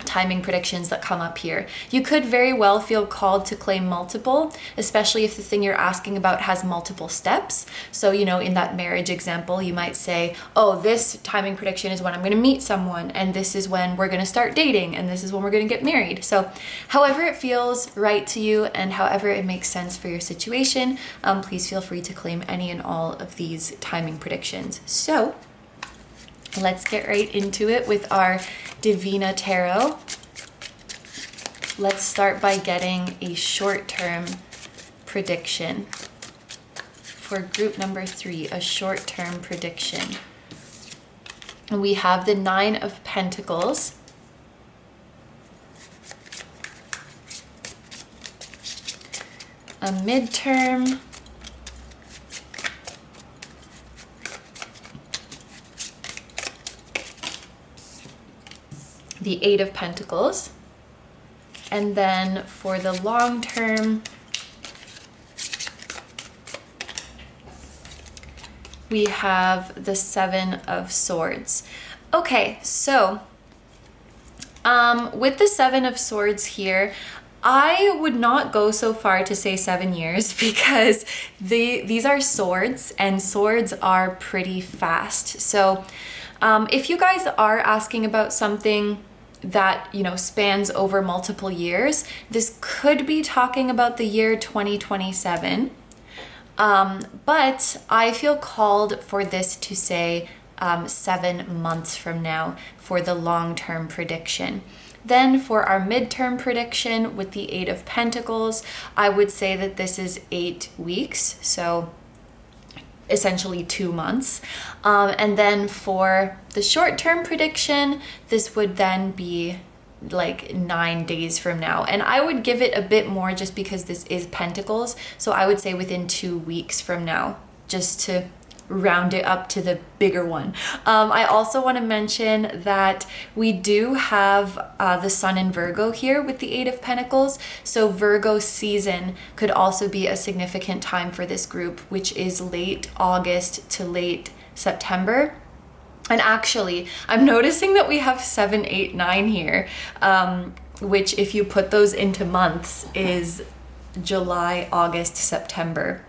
timing predictions that come up here. You could very well feel called to claim multiple, especially if the thing you're asking about has multiple steps. So, you know, in that marriage example, you might say, oh, this timing prediction is when I'm going to meet someone, and this is when we're going to start dating, and this is when we're going to get married. So however it feels right to you and however it makes sense for your situation, please feel free to claim any and all of these timing predictions. So let's get right into it with our Divina Tarot. Let's start by getting a short-term prediction. For group number 3, a short-term prediction. And we have the 9 of Pentacles. A midterm. The 8 of Pentacles. And then for the long term, we have the Seven of Swords. Okay, so with the Seven of Swords here, I would not go so far to say 7 years because these are swords and swords are pretty fast. So if you guys are asking about something that, you know, spans over multiple years, this could be talking about the year 2027. But I feel called for this to say 7 months from now for the long-term prediction. Then for our midterm prediction with the Eight of Pentacles, I would say that this is 8 weeks, so essentially 2 months. And then for the short-term prediction, this would then be like 9 days from now. And I would give it a bit more just because this is Pentacles. So I would say within 2 weeks from now, just to round it up to the bigger one. I also want to mention that we do have the Sun in Virgo here with the Eight of Pentacles. So Virgo season could also be a significant time for this group, which is late August to late September. And actually, I'm noticing that we have 7, 8, 9 here, which if you put those into months is July, August, September.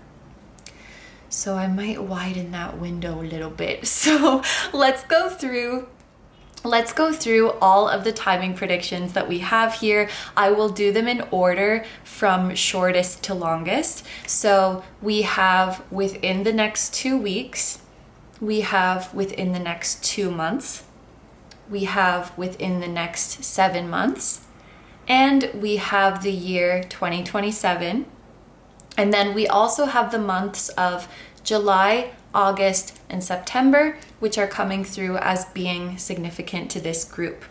So I might widen that window a little bit. So let's go through all of the timing predictions that we have here. I will do them in order from shortest to longest. So we have within the next 2 weeks, we have within the next 2 months, we have within the next 7 months, and we have the year 2027. And then we also have the months of July, August, and September, which are coming through as being significant to this group.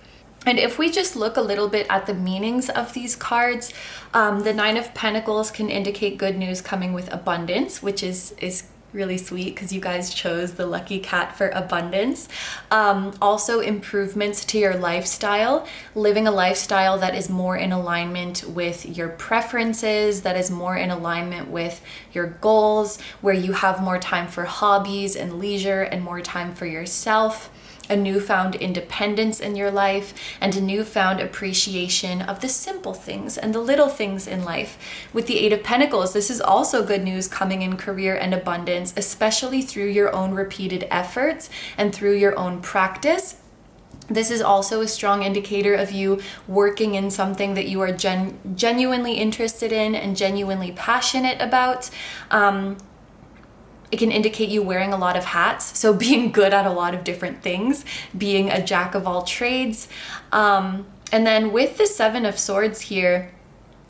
And if we just look a little bit at the meanings of these cards, the Nine of Pentacles can indicate good news coming with abundance, which is really sweet because you guys chose the lucky cat for abundance. Also improvements to your lifestyle, living a lifestyle that is more in alignment with your preferences, that is more in alignment with your goals, where you have more time for hobbies and leisure and more time for yourself. A newfound independence in your life, and a newfound appreciation of the simple things and the little things in life. With the Eight of Pentacles, this is also good news coming in career and abundance, especially through your own repeated efforts and through your own practice. This is also a strong indicator of you working in something that you are genuinely interested in and genuinely passionate about. It can indicate you wearing a lot of hats, so being good at a lot of different things, being a jack of all trades. And then with the Seven of Swords here,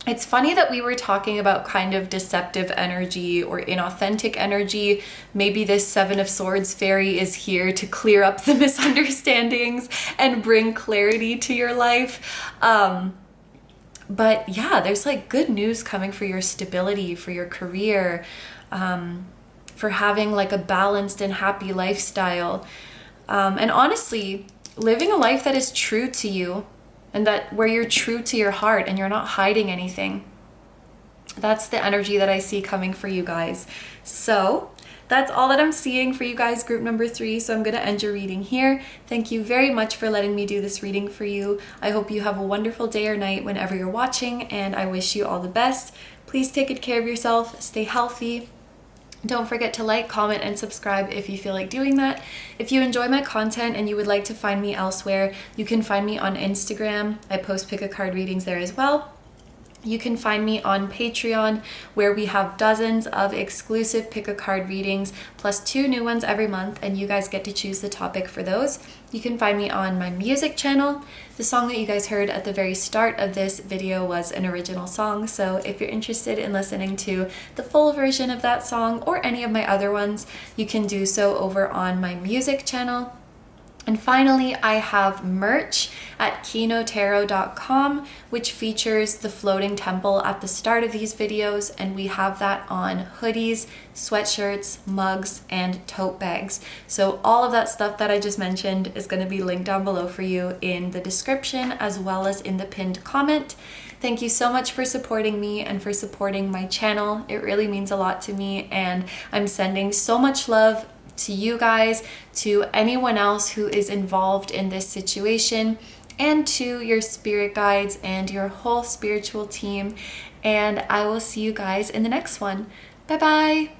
it's funny that we were talking about kind of deceptive energy or inauthentic energy. Maybe this Seven of Swords fairy is here to clear up the misunderstandings and bring clarity to your life. But yeah, there's like good news coming for your stability, for your career, for having like a balanced and happy lifestyle. And honestly, living a life that is true to you and that where you're true to your heart and you're not hiding anything. That's the energy that I see coming for you guys. So that's all that I'm seeing for you guys, group number 3. So I'm going to end your reading here. Thank you very much for letting me do this reading for you. I hope you have a wonderful day or night whenever you're watching, and I wish you all the best. Please take good care of yourself. Stay healthy. Don't forget to like, comment, and subscribe if you feel like doing that. If you enjoy my content and you would like to find me elsewhere, you can find me on Instagram. I post pick a card readings there as well. You can find me on Patreon, where we have dozens of exclusive pick a card readings, plus 2 new ones every month, and you guys get to choose the topic for those. You can find me on my music channel. The song that you guys heard at the very start of this video was an original song, so if you're interested in listening to the full version of that song or any of my other ones, you can do so over on my music channel. And finally, I have merch at kinotarot.com, which features the floating temple at the start of these videos, and we have that on hoodies, sweatshirts, mugs, and tote bags. So all of that stuff that I just mentioned is going to be linked down below for you in the description as well as in the pinned comment. Thank you so much for supporting me and for supporting my channel. It really means a lot to me, and I'm sending so much love to you guys, to anyone else who is involved in this situation, and to your spirit guides and your whole spiritual team. And I will see you guys in the next one. Bye bye.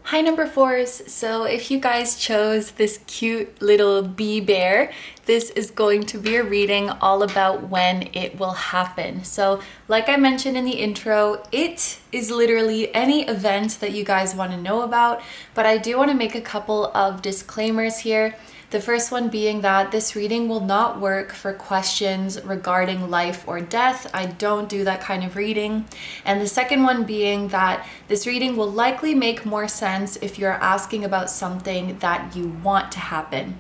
Hi number fours. So if you guys chose this cute little bee bear, this is going to be a reading all about when it will happen. So like I mentioned in the intro, it is literally any event that you guys want to know about, but I do want to make a couple of disclaimers here. The first one being that this reading will not work for questions regarding life or death. I don't do that kind of reading. And the second one being that this reading will likely make more sense if you're asking about something that you want to happen.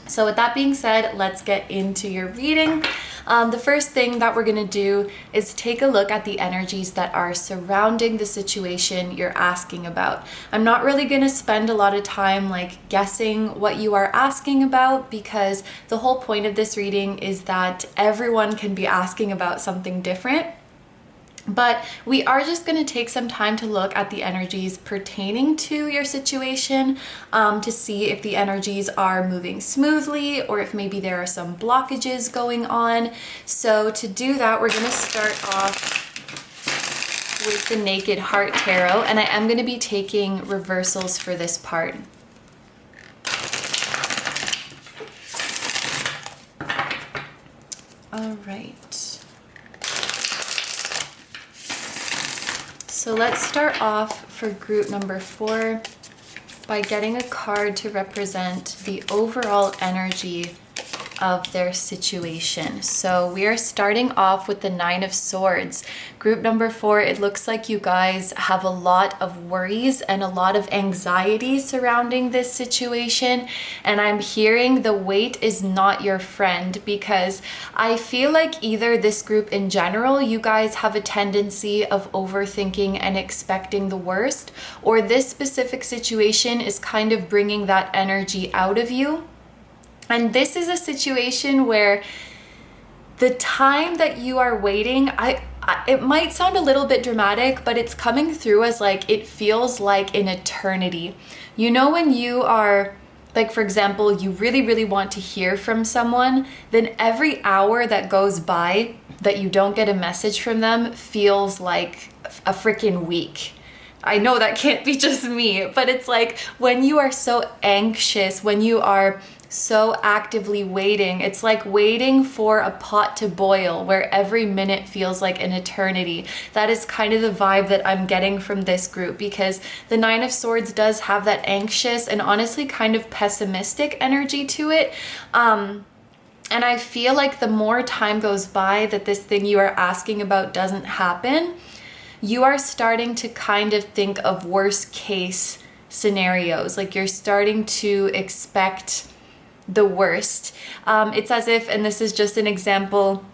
So with that being said, let's get into your reading. The first thing that we're going to do is take a look at the energies that are surrounding the situation you're asking about. I'm not really going to spend a lot of time like guessing what you are asking about, because the whole point of this reading is that everyone can be asking about something different. But we are just going to take some time to look at the energies pertaining to your situation to see if the energies are moving smoothly or if maybe there are some blockages going on. So to do that, we're going to start off with the Naked Heart Tarot, and I am going to be taking reversals for this part. All right. So let's start off for group number 4 by getting a card to represent the overall energy of their situation. So we are starting off with the 9 of Swords. Group number 4, it looks like you guys have a lot of worries and a lot of anxiety surrounding this situation. And I'm hearing the weight is not your friend, because I feel like either this group in general, you guys have a tendency of overthinking and expecting the worst, or this specific situation is kind of bringing that energy out of you. And this is a situation where the time that you are waiting, it might sound a little bit dramatic, but it's coming through as like, it feels like an eternity. You know, when you are, like, for example, you really, really want to hear from someone, then every hour that goes by that you don't get a message from them feels like a freaking week. I know that can't be just me, but it's like when you are so anxious, when you are so actively waiting, it's like waiting for a pot to boil where every minute feels like an eternity. That is kind of the vibe that I'm getting from this group, because the 9 of Swords does have that anxious and honestly kind of pessimistic energy to it. And I feel like the more time goes by that this thing you are asking about doesn't happen, you are starting to kind of think of worst case scenarios. Like you're starting to expect the worst. It's as if, and this is just an example,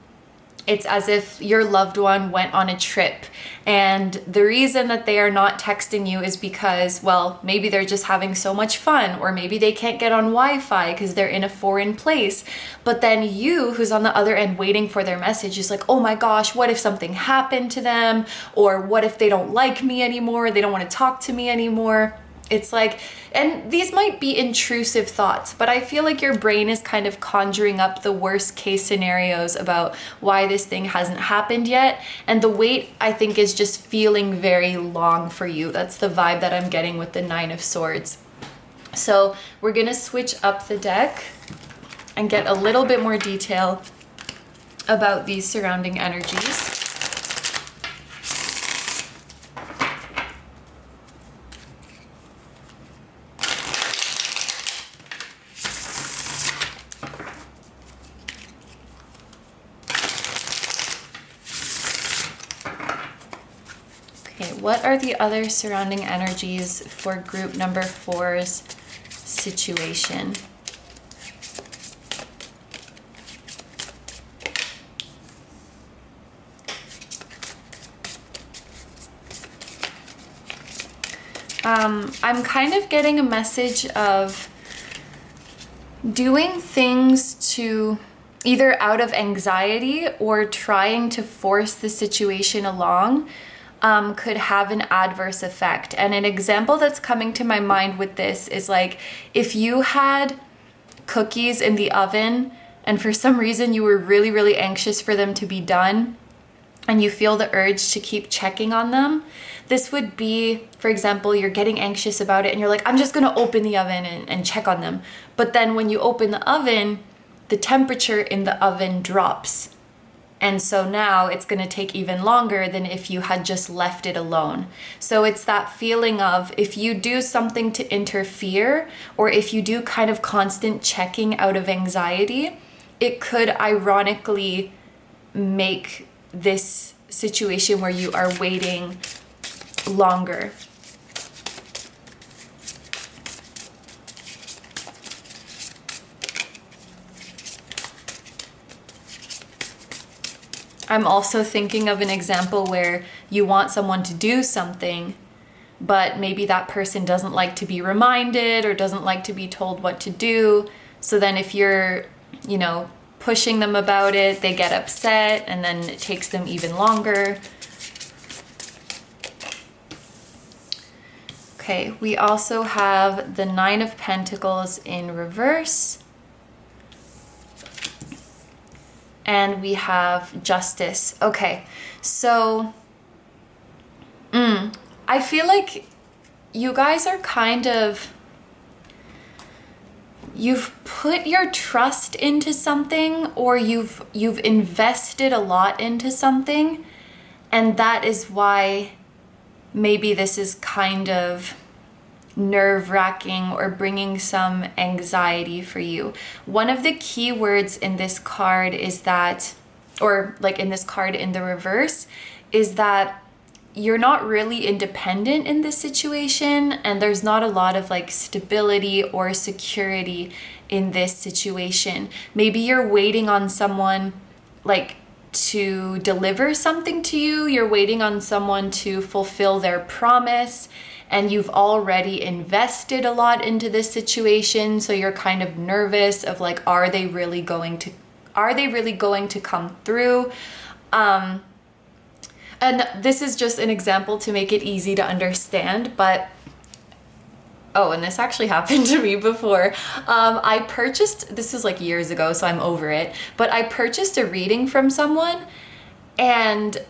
it's as if your loved one went on a trip, and the reason that they are not texting you is because, well, maybe they're just having so much fun, or maybe they can't get on Wi-Fi because they're in a foreign place. But then you, who's on the other end waiting for their message, is like, oh my gosh, what if something happened to them? Or what if they don't like me anymore? They don't want to talk to me anymore. It's like, and these might be intrusive thoughts, but I feel like your brain is kind of conjuring up the worst case scenarios about why this thing hasn't happened yet. And the wait, I think, is just feeling very long for you. That's the vibe that I'm getting with the 9 of Swords. So we're gonna switch up the deck and get a little bit more detail about these surrounding energies. What are the other surrounding energies for group number 4's situation? I'm kind of getting a message of doing things to either out of anxiety or trying to force the situation along. could have an adverse effect. And an example that's coming to my mind with this is like if you had cookies in the oven and for some reason you were really, really anxious for them to be done and you feel the urge to keep checking on them, this would be, for example, you're getting anxious about it and you're like, I'm just gonna open the oven and check on them. But then when you open the oven, the temperature in the oven drops. And so now it's going to take even longer than if you had just left it alone. So it's that feeling of if you do something to interfere, or if you do kind of constant checking out of anxiety, it could ironically make this situation where you are waiting longer. I'm also thinking of an example where you want someone to do something, but maybe that person doesn't like to be reminded or doesn't like to be told what to do. So then if you're, you know, pushing them about it, they get upset and then it takes them even longer. Okay, we also have the Nine of Pentacles in reverse. And we have Justice. Okay, so I feel like you guys are kind of, you've put your trust into something, or you've invested a lot into something, and that is why maybe this is kind of nerve-wracking or bringing some anxiety for you. One of the key words in this card is that, or like in this card in the reverse, is that you're not really independent in this situation, and there's not a lot of like stability or security in this situation. Maybe you're waiting on someone like to deliver something to you, you're waiting on someone to fulfill their promise, and you've already invested a lot into this situation, so you're kind of nervous of like, are they really going to come through? And this is just an example to make it easy to understand, but oh, and this actually happened to me before. I purchased, this was like years ago, so I'm over it, but I purchased a reading from someone, and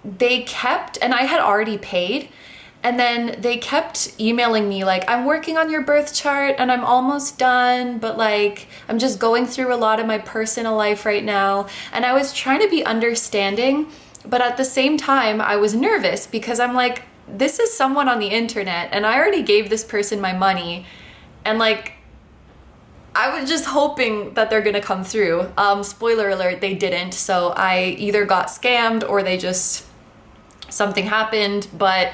they kept, and I had already paid, and then they kept emailing me like, I'm working on your birth chart and I'm almost done, but like, I'm just going through a lot of my personal life right now. And I was trying to be understanding, but at the same time, I was nervous because I'm like, this is someone on the internet and I already gave this person my money. And like, I was just hoping that they're gonna come through. Spoiler alert, they didn't. So I either got scammed or they just, something happened, but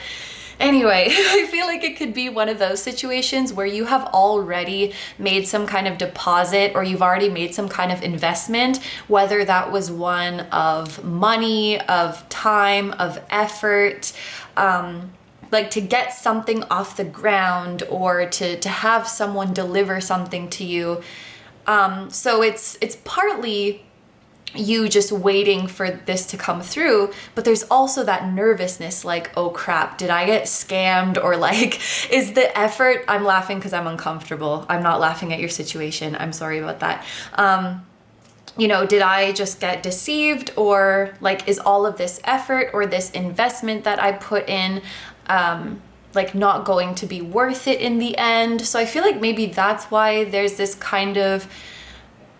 anyway, I feel like it could be one of those situations where you have already made some kind of deposit, or you've already made some kind of investment, whether that was one of money, of time, of effort, like to get something off the ground, or to have someone deliver something to you. So it's partly you just waiting for this to come through, but there's also that nervousness like, oh crap, did I get scammed? Or like, is the effort, I'm laughing because I'm uncomfortable. I'm not laughing at your situation. I'm sorry about that. You know, did I just get deceived? Or like, is all of this effort or this investment that I put in, like not going to be worth it in the end? So I feel like maybe that's why there's this kind of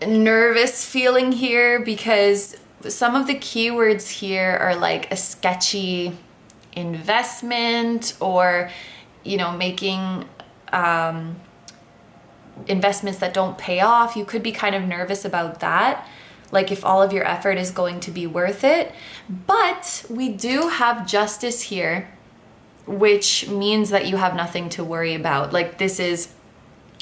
nervous feeling here, because some of the keywords here are like a sketchy investment, or you know, making investments that don't pay off. You could be kind of nervous about that, like if all of your effort is going to be worth it. But we do have Justice here, which means that you have nothing to worry about. Like, this is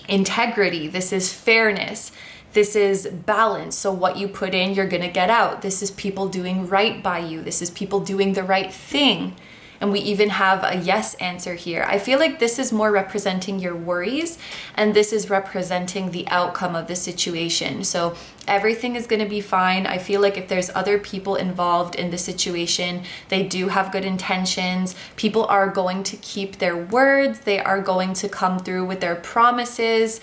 integrity, this is fairness, this is balance. So what you put in, you're gonna get out. This is people doing right by you. This is people doing the right thing. And we even have a yes answer here. I feel like this is more representing your worries, and this is representing the outcome of the situation. So everything is going to be fine. I feel like if there's other people involved in the situation, they do have good intentions. People are going to keep their words. They are going to come through with their promises.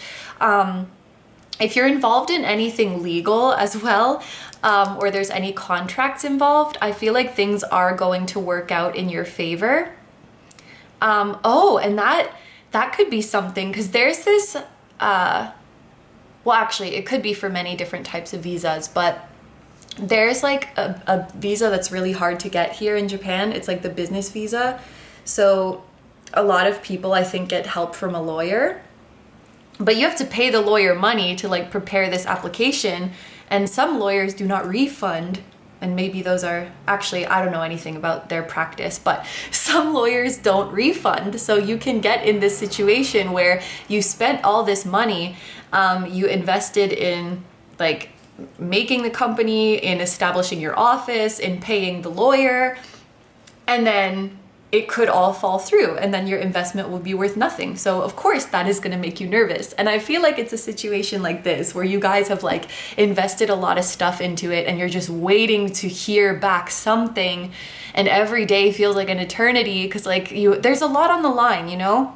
If you're involved in anything legal as well, or there's any contracts involved, I feel like things are going to work out in your favor. Oh, and that could be something, because there's this, well, actually, it could be for many different types of visas, but there's like a visa that's really hard to get here in Japan. It's like the business visa. So a lot of people, I think, get help from a lawyer. But you have to pay the lawyer money to like prepare this application, and some lawyers do not refund, and maybe those are actually, I don't know anything about their practice, but some lawyers don't refund. So you can get in this situation where you spent all this money, you invested in like making the company, in establishing your office, in paying the lawyer, and then it could all fall through, and then your investment will be worth nothing. So of course that is going to make you nervous. And I feel like it's a situation like this where you guys have like invested a lot of stuff into it, and you're just waiting to hear back something, and every day feels like an eternity, because like there's a lot on the line, you know?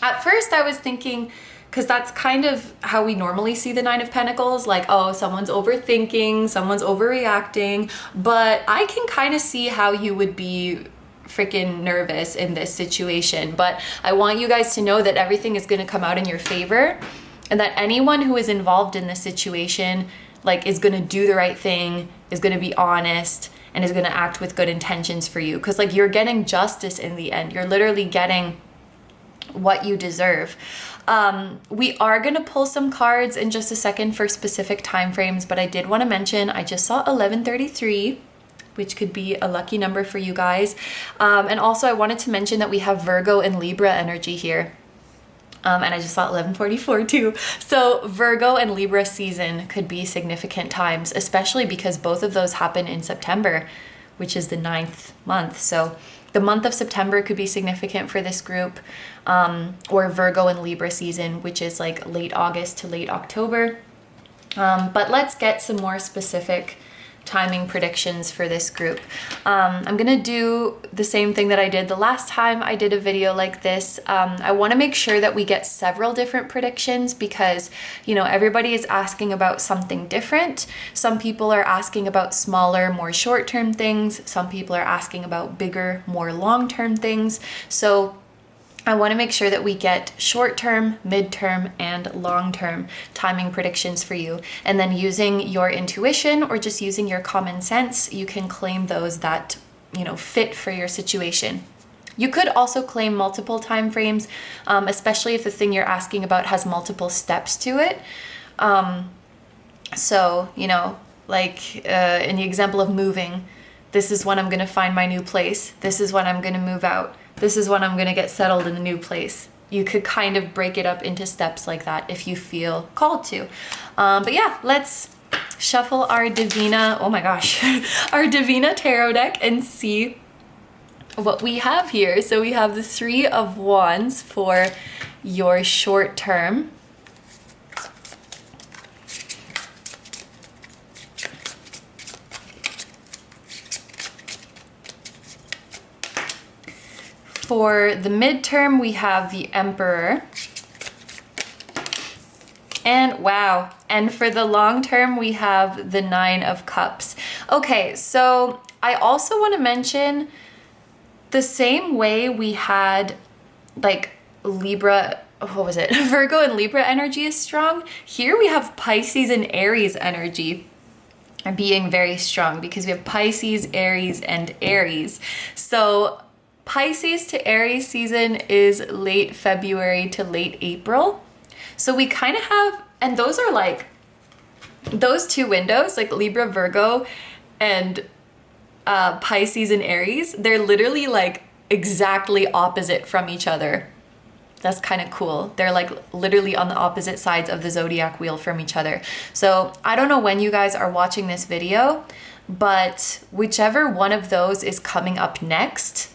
At first I was thinking, because that's kind of how we normally see the Nine of Pentacles, like, oh, someone's overthinking, someone's overreacting, but I can kind of see how you would be freaking nervous in this situation. But I want you guys to know that everything is going to come out in your favor, and that anyone who is involved in this situation like is going to do the right thing, is going to be honest, and is going to act with good intentions for you, because like you're getting justice in the end. You're literally getting what you deserve. We are going to pull some cards in just a second for specific time frames, but I did want to mention I just saw 1133, which could be a lucky number for you guys. And also I wanted to mention that we have Virgo and Libra energy here. And I just saw 1144 too. So Virgo and Libra season could be significant times, especially because both of those happen in September, which is the 9th month. So the month of September could be significant for this group, or Virgo and Libra season, which is like late August to late October. But let's get some more specific timing predictions for this group. I'm gonna do the same thing that I did the last time I did a video like this. I want to make sure that we get several different predictions, because you know everybody is asking about something different. Some people are asking about smaller, more short-term things. Some people are asking about bigger, more long-term things. So I want to make sure that we get short-term, mid-term, and long-term timing predictions for you. And then using your intuition or just using your common sense, you can claim those that, you know, fit for your situation. You could also claim multiple time frames, especially if the thing you're asking about has multiple steps to it. So, you know, like in the example of moving, this is when I'm going to find my new place. This is when I'm going to move out. This is when I'm going to get settled in the new place. You could kind of break it up into steps like that if you feel called to. But yeah, let's shuffle our Divina, oh my gosh, our Divina Tarot deck and see what we have here. So we have the Three of Wands for your short term. For the midterm, we have the Emperor. And wow. And for the long term, we have the Nine of Cups. Okay, so I also want to mention the same way we had like Libra, what was it? Virgo and Libra energy is strong. Here we have Pisces and Aries energy being very strong, because we have Pisces, Aries, and Aries. So Pisces to Aries season is late February to late April. So we kind of have, and those are like, those two windows, like Libra, Virgo, and Pisces and Aries, they're literally like exactly opposite from each other. That's kind of cool. They're like literally on the opposite sides of the zodiac wheel from each other. So I don't know when you guys are watching this video, but whichever one of those is coming up next,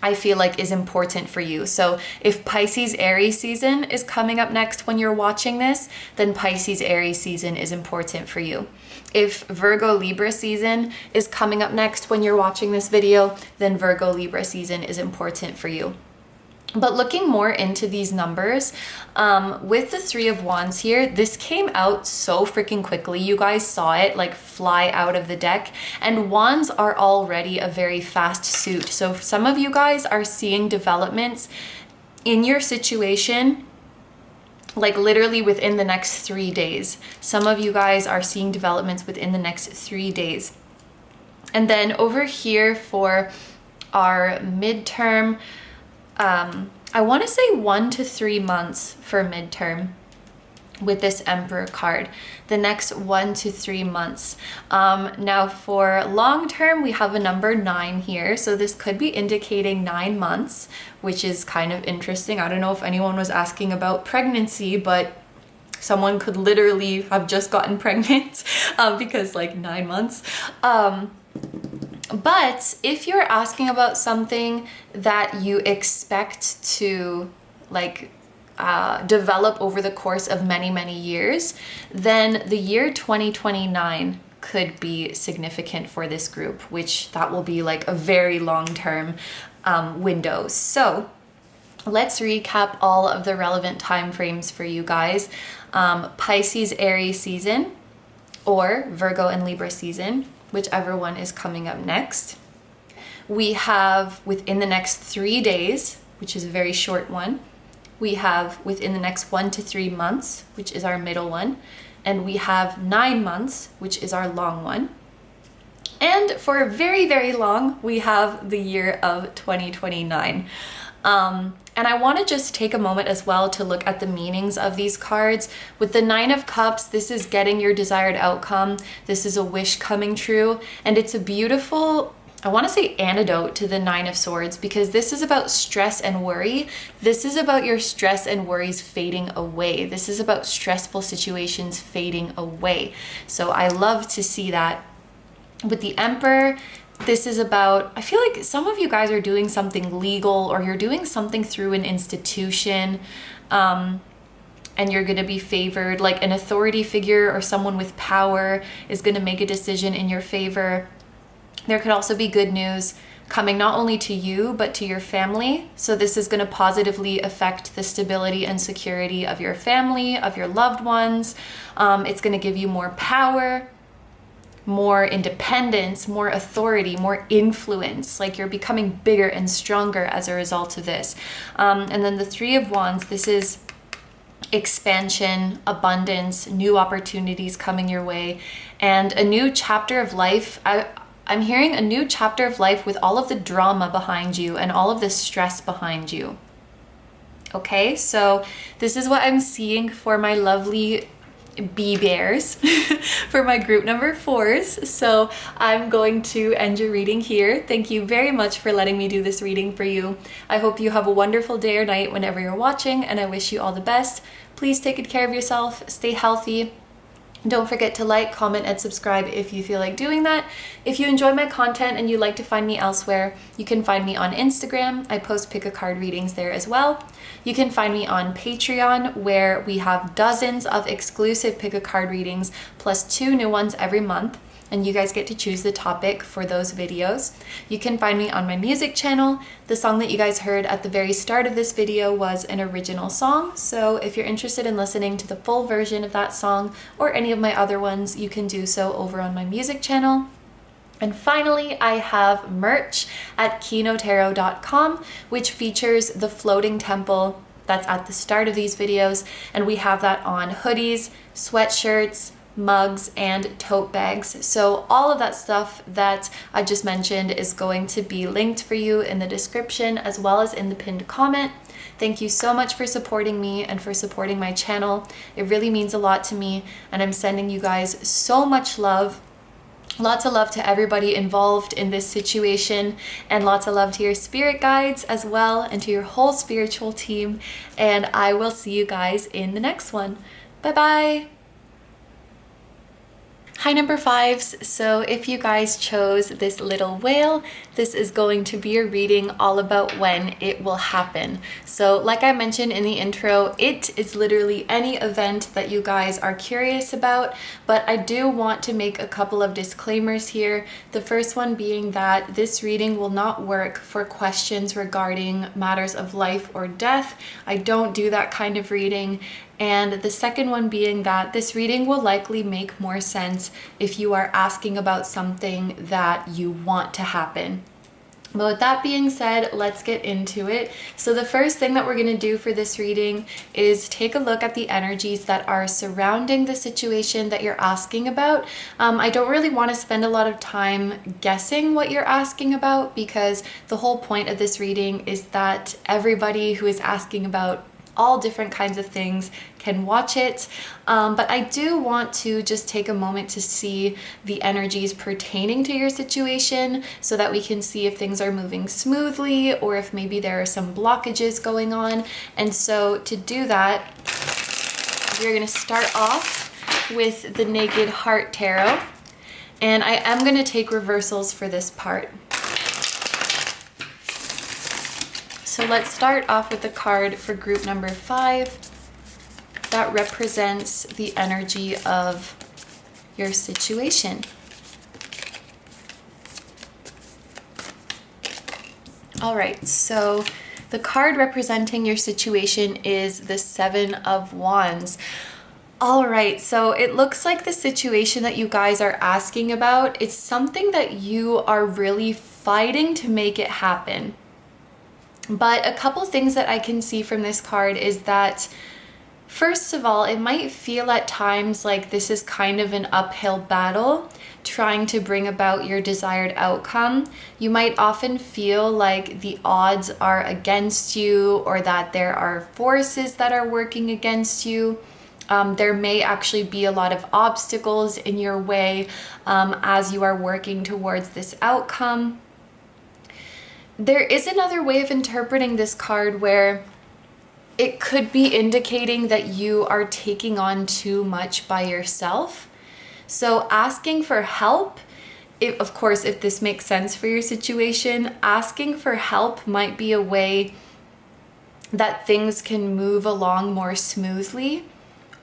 I feel like is important for you. So if Pisces Aries season is coming up next when you're watching this, then Pisces Aries season is important for you. If Virgo Libra season is coming up next when you're watching this video, then Virgo Libra season is important for you. But looking more into these numbers, with the Three of Wands here, this came out so freaking quickly. You guys saw it like fly out of the deck, and Wands are already a very fast suit. So some of you guys are seeing developments in your situation like literally within the next 3 days. Some of you guys are seeing developments within the next 3 days. And then over here for our midterm, I want to say 1 to 3 months for midterm with this Emperor card. The next 1 to 3 months. Now for long term, we have a number 9 here. So this could be indicating 9 months, which is kind of interesting. I don't know if anyone was asking about pregnancy, but someone could literally have just gotten pregnant because like 9 months. But if you're asking about something that you expect to like develop over the course of many, many years, then the year 2029 could be significant for this group, which that will be like a very long-term window. So let's recap all of the relevant time frames for you guys. Pisces Aries season or Virgo and Libra season, whichever one is coming up next. We have within the next 3 days, which is a very short one. We have within the next 1 to 3 months, which is our middle one. And we have 9 months, which is our long one. And for very, very long, we have the year of 2029. And I want to just take a moment as well to look at the meanings of these cards. With the Nine of Cups, this is getting your desired outcome. This is a wish coming true. And it's a beautiful, I want to say, antidote to the Nine of Swords, because this is about stress and worry. This is about your stress and worries fading away. This is about stressful situations fading away. So I love to see that. With the Emperor, this is about, I feel like some of you guys are doing something legal, or you're doing something through an institution, and you're going to be favored. Like an authority figure or someone with power is going to make a decision in your favor. There could also be good news coming not only to you, but to your family. So this is going to positively affect the stability and security of your family, of your loved ones. It's going to give you more power, more independence, more authority, more influence. Like you're becoming bigger and stronger as a result of this. And then the Three of Wands, this is expansion, abundance, new opportunities coming your way, and a new chapter of life. I'm hearing a new chapter of life with all of the drama behind you and all of the stress behind you. Okay, so this is what I'm seeing for my lovely bee bears for my group number 4s. So I'm going to end your reading here. Thank you very much for letting me do this reading for you. I hope you have a wonderful day or night whenever you're watching, and I wish you all the best. Please take good care of yourself, stay healthy. Don't forget to like, comment, and subscribe if you feel like doing that. If you enjoy my content and you'd like to find me elsewhere, you can find me on Instagram. I post pick a card readings there as well. You can find me on Patreon, where we have dozens of exclusive pick a card readings plus 2 new ones every month. And you guys get to choose the topic for those videos. You can find me on my music channel. The song that you guys heard at the very start of this video was an original song. So if you're interested in listening to the full version of that song or any of my other ones, you can do so over on my music channel. And finally, I have merch at kinotaro.com, which features the floating temple that's at the start of these videos. And we have that on hoodies, sweatshirts, mugs, and tote bags. So all of that stuff that I just mentioned is going to be linked for you in the description as well as in the pinned comment. Thank you so much for supporting me and for supporting my channel. It really means a lot to me, and I'm sending you guys so much love. Lots of love to everybody involved in this situation, and lots of love to your spirit guides as well, and to your whole spiritual team. And I will see you guys in the next one. Bye bye. Hi number fives. So if you guys chose this little whale, this is going to be a reading all about when it will happen. So like I mentioned in the intro, it is literally any event that you guys are curious about, but I do want to make a couple of disclaimers here. The first one being that this reading will not work for questions regarding matters of life or death. I don't do that kind of reading. And the second one being that this reading will likely make more sense if you are asking about something that you want to happen. But with that being said, let's get into it. So the first thing that we're going to do for this reading is take a look at the energies that are surrounding the situation that you're asking about. I don't really want to spend a lot of time guessing what you're asking about, because the whole point of this reading is that everybody who is asking about all different kinds of things can watch it, but I do want to just take a moment to see the energies pertaining to your situation so that we can see if things are moving smoothly or if maybe there are some blockages going on. And so to do that, we're going to start off with the Naked Heart Tarot, and I am going to take reversals for this part. So let's start off with the card for group number 5 that represents the energy of your situation. All right, so the card representing your situation is the 7 of Wands. All right, so it looks like the situation that you guys are asking about is something that you are really fighting to make it happen. But a couple things that I can see from this card is that, first of all, it might feel at times like this is kind of an uphill battle trying to bring about your desired outcome. You might often feel like the odds are against you, or that there are forces that are working against you. There may actually be a lot of obstacles in your way as you are working towards this outcome. There is another way of interpreting this card where it could be indicating that you are taking on too much by yourself. So asking for help, of course, if this makes sense for your situation, asking for help might be a way that things can move along more smoothly.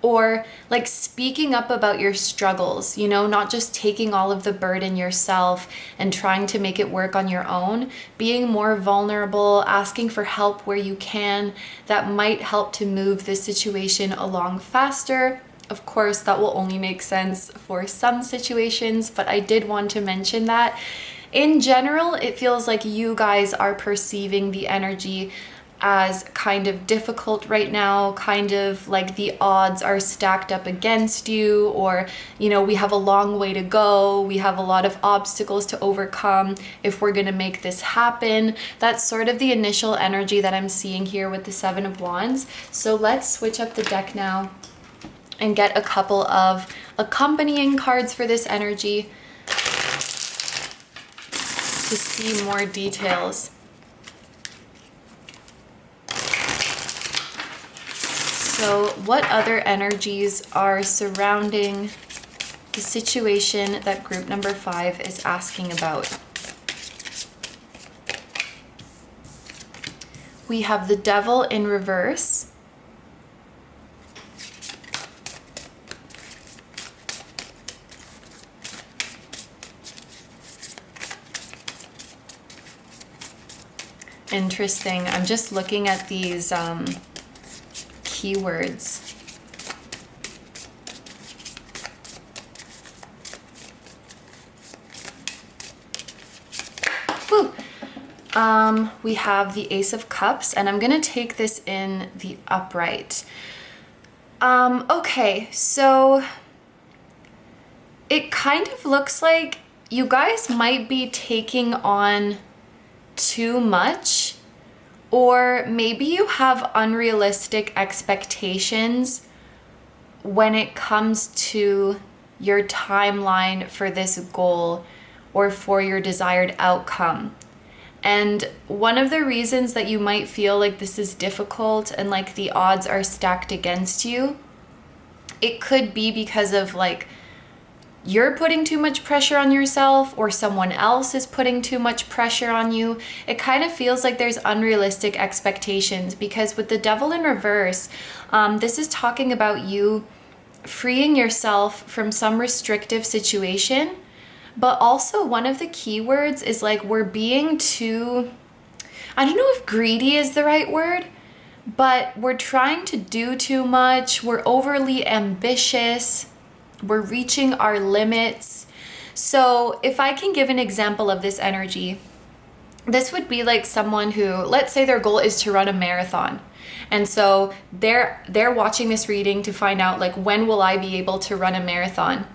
Or like speaking up about your struggles, you know, not just taking all of the burden yourself and trying to make it work on your own, being more vulnerable, asking for help where you can, that might help to move this situation along faster. Of course, that will only make sense for some situations, but I did want to mention that. In general, it feels like you guys are perceiving the energy as kind of difficult right now, kind of like the odds are stacked up against you, or, you know, we have a long way to go, we have a lot of obstacles to overcome if we're gonna make this happen. That's sort of the initial energy that I'm seeing here with the 7 of Wands. So let's switch up the deck now and get a couple of accompanying cards for this energy to see more details. So what other energies are surrounding the situation that group number 5 is asking about? We have the Devil in reverse. Interesting. I'm just looking at these keywords. Woo. We have the Ace of Cups, and I'm gonna take this in the upright. Okay, so it kind of looks like you guys might be taking on too much, or maybe you have unrealistic expectations when it comes to your timeline for this goal or for your desired outcome. And one of the reasons that you might feel like this is difficult and like the odds are stacked against you, it could be because of like you're putting too much pressure on yourself or someone else is putting too much pressure on you. It kind of feels like there's unrealistic expectations, because with the Devil in reverse, this is talking about you freeing yourself from some restrictive situation. But also one of the key words is like we're being too, I don't know if greedy is the right word, but we're trying to do too much. We're overly ambitious. We're reaching our limits. So if I can give an example of this energy, this would be like someone who, let's say their goal is to run a marathon. And so they're watching this reading to find out like, when will I be able to run a marathon?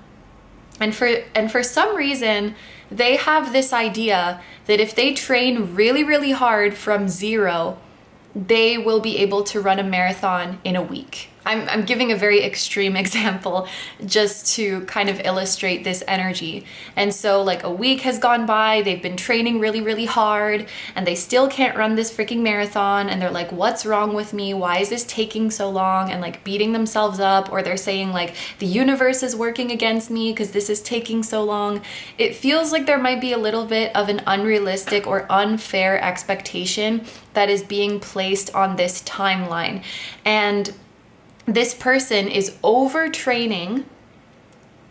And for some reason, they have this idea that if they train really, really hard from zero, they will be able to run a marathon in a week. I'm giving a very extreme example just to kind of illustrate this energy. And so like a week has gone by, they've been training really, really hard, and they still can't run this freaking marathon. And they're like, what's wrong with me? Why is this taking so long? And like beating themselves up, or they're saying like, the universe is working against me because this is taking so long. It feels like there might be a little bit of an unrealistic or unfair expectation that is being placed on this timeline. And this person is overtraining,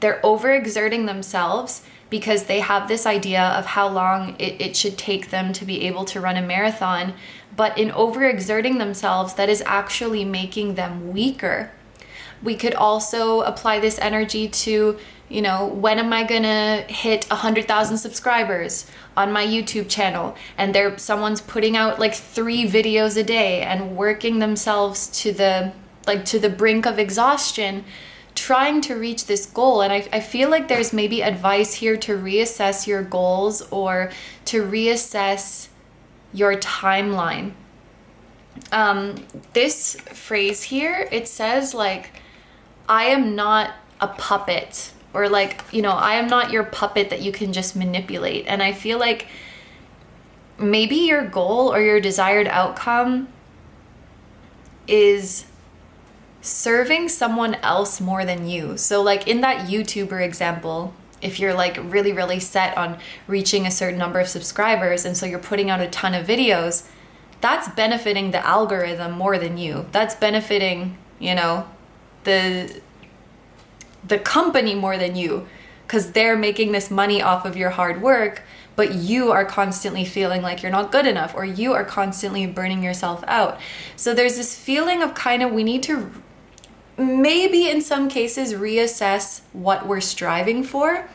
they're overexerting themselves because they have this idea of how long it should take them to be able to run a marathon. But in overexerting themselves, that is actually making them weaker. We could also apply this energy to, you know, when am I gonna hit 100,000 subscribers on my YouTube channel? And someone's putting out like 3 videos a day and working themselves to the brink of exhaustion, trying to reach this goal. And I feel like there's maybe advice here to reassess your goals or to reassess your timeline. This phrase here, it says like, I am not a puppet, or like, you know, I am not your puppet that you can just manipulate. And I feel like maybe your goal or your desired outcome is serving someone else more than you. So like in that YouTuber example, if you're like really, really set on reaching a certain number of subscribers, and so you're putting out a ton of videos, that's benefiting the algorithm more than you. That's benefiting, you know, the company more than you, because they're making this money off of your hard work, but you are constantly feeling like you're not good enough, or you are constantly burning yourself out. So there's this feeling of kind of, we need to maybe in some cases reassess what we're striving for,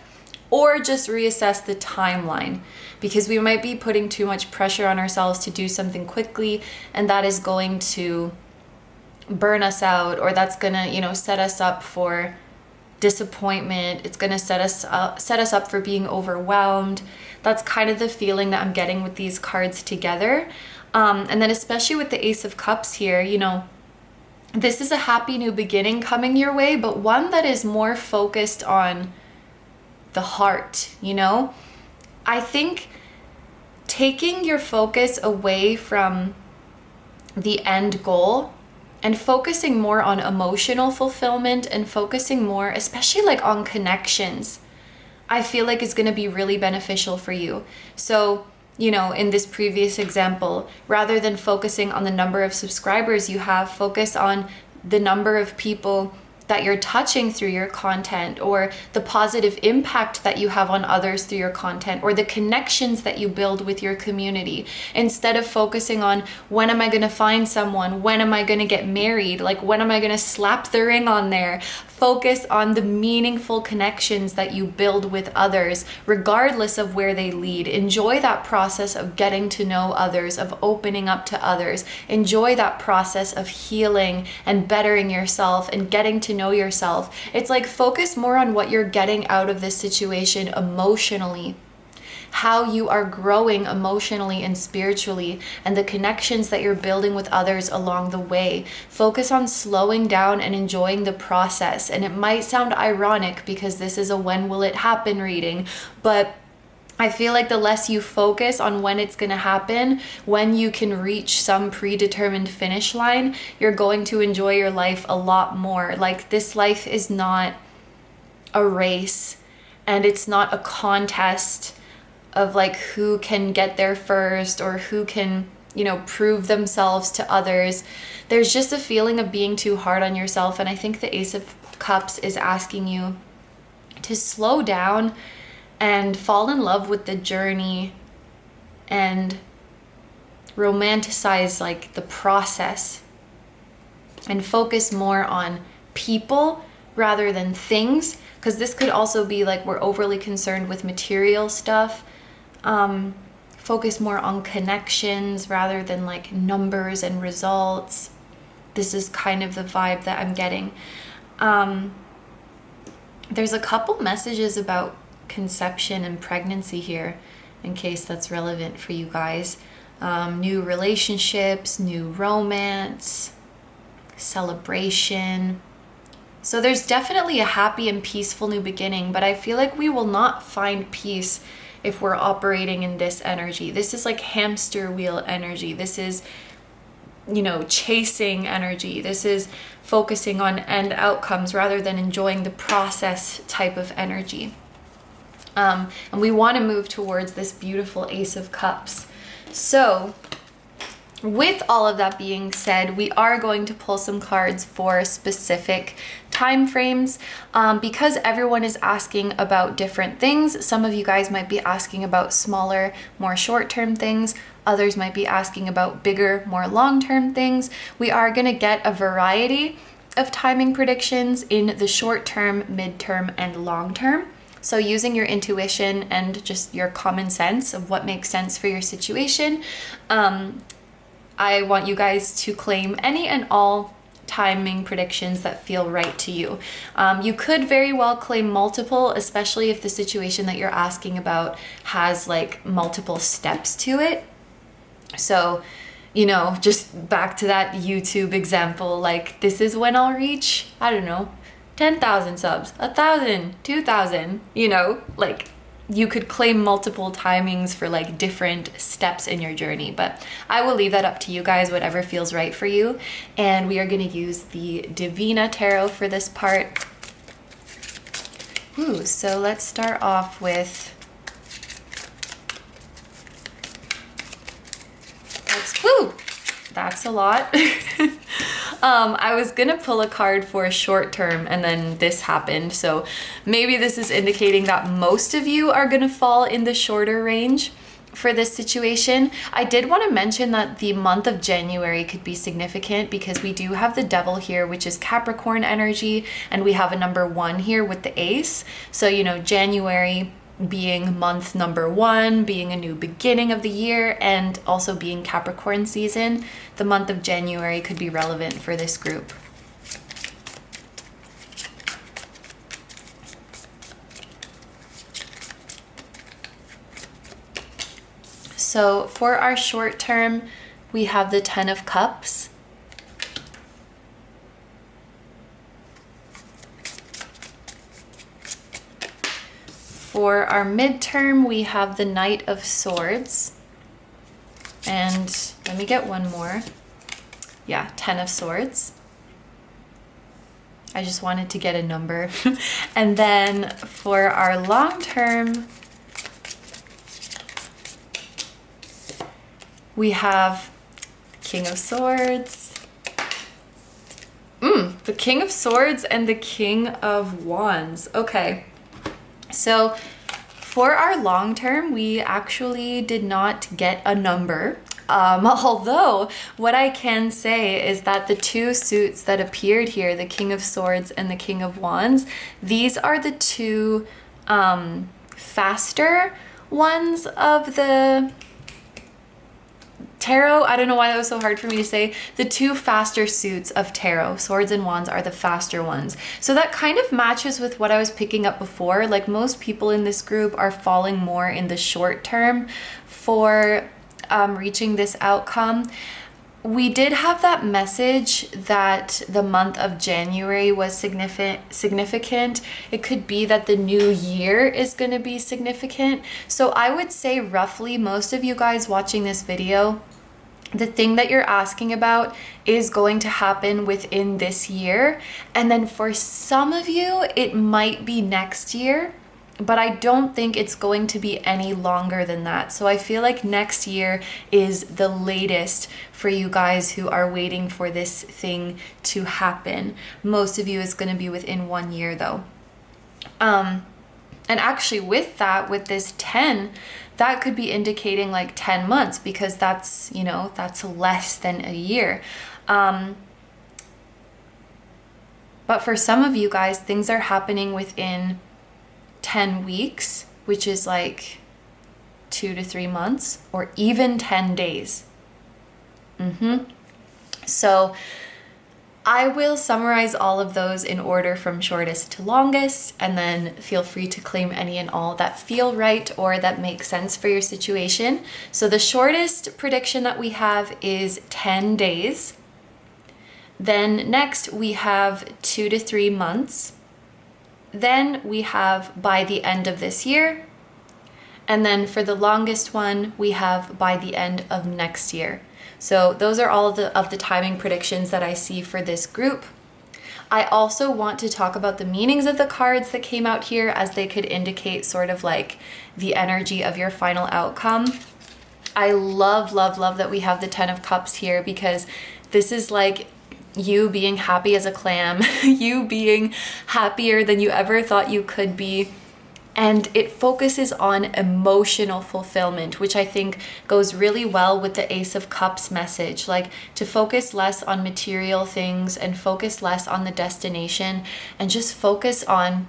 or just reassess the timeline, because we might be putting too much pressure on ourselves to do something quickly, and that is going to burn us out, or that's gonna, you know, set us up for disappointment. It's gonna set us up for being overwhelmed. That's kind of the feeling that I'm getting with these cards together. And then especially with the Ace of Cups here, you know, this is a happy new beginning coming your way, but one that is more focused on the heart, you know? I think taking your focus away from the end goal and focusing more on emotional fulfillment and focusing more, especially like on connections, I feel like is going to be really beneficial for you. So, you know, in this previous example, rather than focusing on the number of subscribers you have, focus on the number of people that you're touching through your content, or the positive impact that you have on others through your content, or the connections that you build with your community, instead of focusing on when am I going to find someone, when am I going to get married, like when am I going to slap the ring on there. Focus on the meaningful connections that you build with others, regardless of where they lead. Enjoy that process of getting to know others, of opening up to others. Enjoy that process of healing and bettering yourself and getting to know yourself. It's like focus more on what you're getting out of this situation emotionally, how you are growing emotionally and spiritually, and the connections that you're building with others along the way. Focus on slowing down and enjoying the process. And it might sound ironic because this is a when will it happen reading, but I feel like the less you focus on when it's going to happen, when you can reach some predetermined finish line, you're going to enjoy your life a lot more. Like, this life is not a race. and it's not a contest of like who can get there first or who can, you know, prove themselves to others. There's just a feeling of being too hard on yourself, and I think the Ace of Cups is asking you to slow down and fall in love with the journey and romanticize like the process and focus more on people rather than things, because this could also be like we're overly concerned with material stuff. Focus more on connections rather than like numbers and results. This is kind of the vibe that I'm getting. There's a couple messages about conception and pregnancy here, in case that's relevant for you guys. New relationships, new romance, celebration. So there's definitely a happy and peaceful new beginning, but I feel like we will not find peace if we're operating in this energy. This is like hamster wheel energy. This is, you know, chasing energy. This is focusing on end outcomes rather than enjoying the process type of energy. And we want to move towards this beautiful Ace of Cups. So with all of that being said, we are going to pull some cards for specific time frames, because everyone is asking about different things. Some of you guys might be asking about smaller, more short-term things. Others might be asking about bigger, more long-term things. We are going to get a variety of timing predictions in the short-term, mid-term, and long-term. So using your intuition and just your common sense of what makes sense for your situation, I want you guys to claim any and all timing predictions that feel right to you. You could very well claim multiple, especially if the situation that you're asking about has like multiple steps to it. So, you know, just back to that YouTube example, like this is when I'll reach, I don't know, 10,000 subs, 1,000, 2,000, you know, like you could claim multiple timings for like different steps in your journey, but I will leave that up to you guys, whatever feels right for you. And we are going to use the Divina Tarot for this part. Ooh, so let's start off with, that's a lot. I was gonna pull a card for a short term and then this happened. So maybe this is indicating that most of you are gonna fall in the shorter range for this situation. I did want to mention that the month of January could be significant because we do have the Devil here, which is Capricorn energy, and we have a number 1 here with the Ace. So, you know, January being month number 1, being a new beginning of the year, and also being Capricorn season, the month of January could be relevant for this group. So for our short term, we have the Ten of Cups. For our midterm, we have the Knight of Swords. And let me get one more. Yeah, Ten of Swords. I just wanted to get a number. And then for our long term, we have King of Swords. The King of Swords and the King of Wands. Okay. So for our long term, we actually did not get a number. Although what I can say is that the two suits that appeared here, the King of Swords and the King of Wands, these are the two faster ones of the tarot. I don't know why that was so hard for me to say. The two faster suits of tarot, Swords and Wands, are the faster ones. So that kind of matches with what I was picking up before. Like most people in this group are falling more in the short term for reaching this outcome. We did have that message that the month of January was significant. It could be that the new year is going to be significant. So I would say roughly most of you guys watching this video, the thing that you're asking about is going to happen within this year. And then for some of you, it might be next year. but I don't think it's going to be any longer than that. So I feel like next year is the latest for you guys who are waiting for this thing to happen. Most of you is going to be within 1 year though. And actually with that, with this 10, that could be indicating like 10 months because that's, you know, that's less than a year. But for some of you guys, things are happening within 10 weeks, which is like 2 to 3 months, or even 10 days. So I will summarize all of those in order from shortest to longest, and then feel free to claim any and all that feel right or that make sense for your situation. So the shortest prediction that we have is 10 days. Then next we have 2 to 3 months. Then we have by the end of this year. And then for the longest one, we have by the end of next year. So those are all of the timing predictions that I see for this group. I also want to talk about the meanings of the cards that came out here, as they could indicate sort of like the energy of your final outcome. I love, love, love that we have the 10 of Cups here, because this is like you being happy as a clam, you being happier than you ever thought you could be. And it focuses on emotional fulfillment, which I think goes really well with the Ace of Cups message, like to focus less on material things and focus less on the destination and just focus on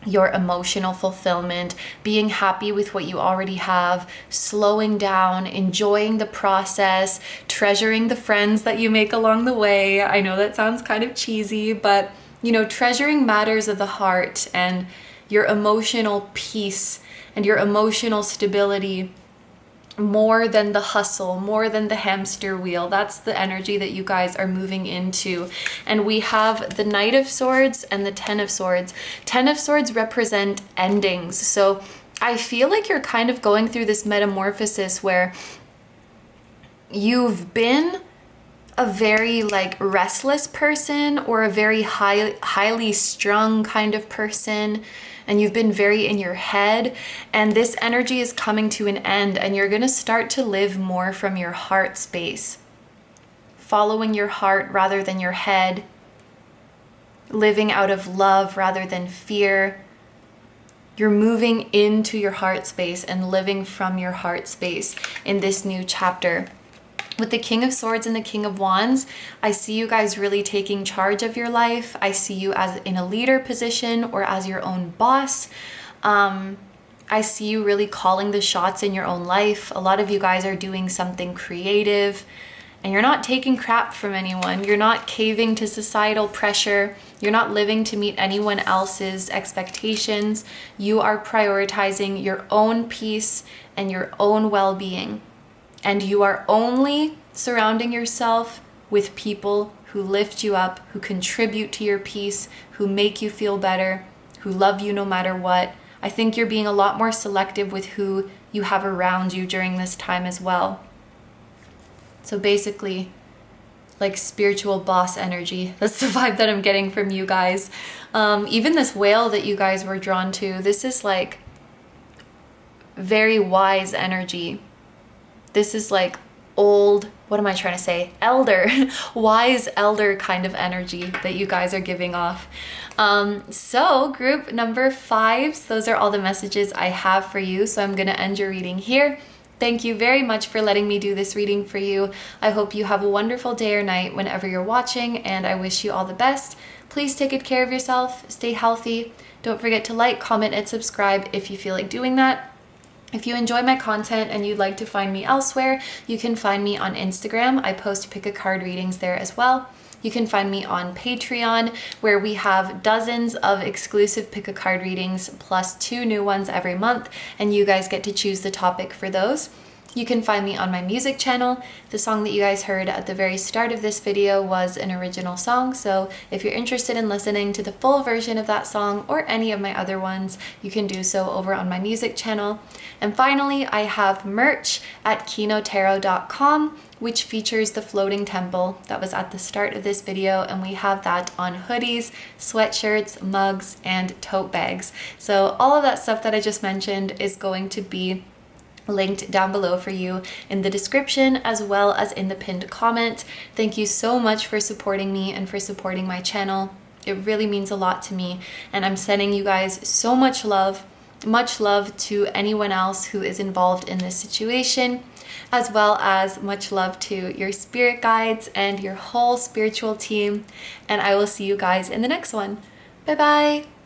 your emotional fulfillment, being happy with what you already have, slowing down, enjoying the process, treasuring the friends that you make along the way. I know that sounds kind of cheesy, but you know, treasuring matters of the heart and your emotional peace and your emotional stability more than the hustle, more than the hamster wheel. That's the energy that you guys are moving into. And we have the Knight of Swords and the 10 of Swords. 10 of Swords represent endings. So I feel like you're kind of going through this metamorphosis where you've been a very like restless person or a very highly strung kind of person, and you've been very in your head, and this energy is coming to an end, and you're going to start to live more from your heart space, following your heart rather than your head, living out of love rather than fear. You're moving into your heart space and living from your heart space in this new chapter. With the King of Swords and the King of Wands, I see you guys really taking charge of your life. I see you as in a leader position or as your own boss. I see you really calling the shots in your own life. A lot of you guys are doing something creative, and you're not taking crap from anyone. You're not caving to societal pressure. You're not living to meet anyone else's expectations. You are prioritizing your own peace and your own well-being. And you are only surrounding yourself with people who lift you up, who contribute to your peace, who make you feel better, who love you no matter what. I think you're being a lot more selective with who you have around you during this time as well. So basically, like spiritual boss energy. That's the vibe that I'm getting from you guys. Even this whale that you guys were drawn to, this is like very wise energy. This is like old, what am I trying to say? Elder, wise elder kind of energy that you guys are giving off. So group number 5, those are all the messages I have for you. So I'm going to end your reading here. Thank you very much for letting me do this reading for you. I hope you have a wonderful day or night whenever you're watching, and I wish you all the best. Please take good care of yourself, stay healthy. Don't forget to like, comment, and subscribe if you feel like doing that. If you enjoy my content and you'd like to find me elsewhere, you can find me on Instagram. I post pick a card readings there as well. You can find me on Patreon, where we have dozens of exclusive pick a card readings plus 2 new ones every month, and you guys get to choose the topic for those. You can find me on my music channel. The song that you guys heard at the very start of this video was an original song, so if you're interested in listening to the full version of that song or any of my other ones, you can do so over on my music channel. And finally, I have merch at kinotarot.com, which features the floating temple that was at the start of this video, and we have that on hoodies, sweatshirts, mugs, and tote bags. So all of that stuff that I just mentioned is going to be linked down below for you in the description as well as in the pinned comment. Thank you so much for supporting me and for supporting my channel. It really means a lot to me, and I'm sending you guys so much love to anyone else who is involved in this situation, as well as much love to your spirit guides and your whole spiritual team, and I will see you guys in the next one. Bye bye!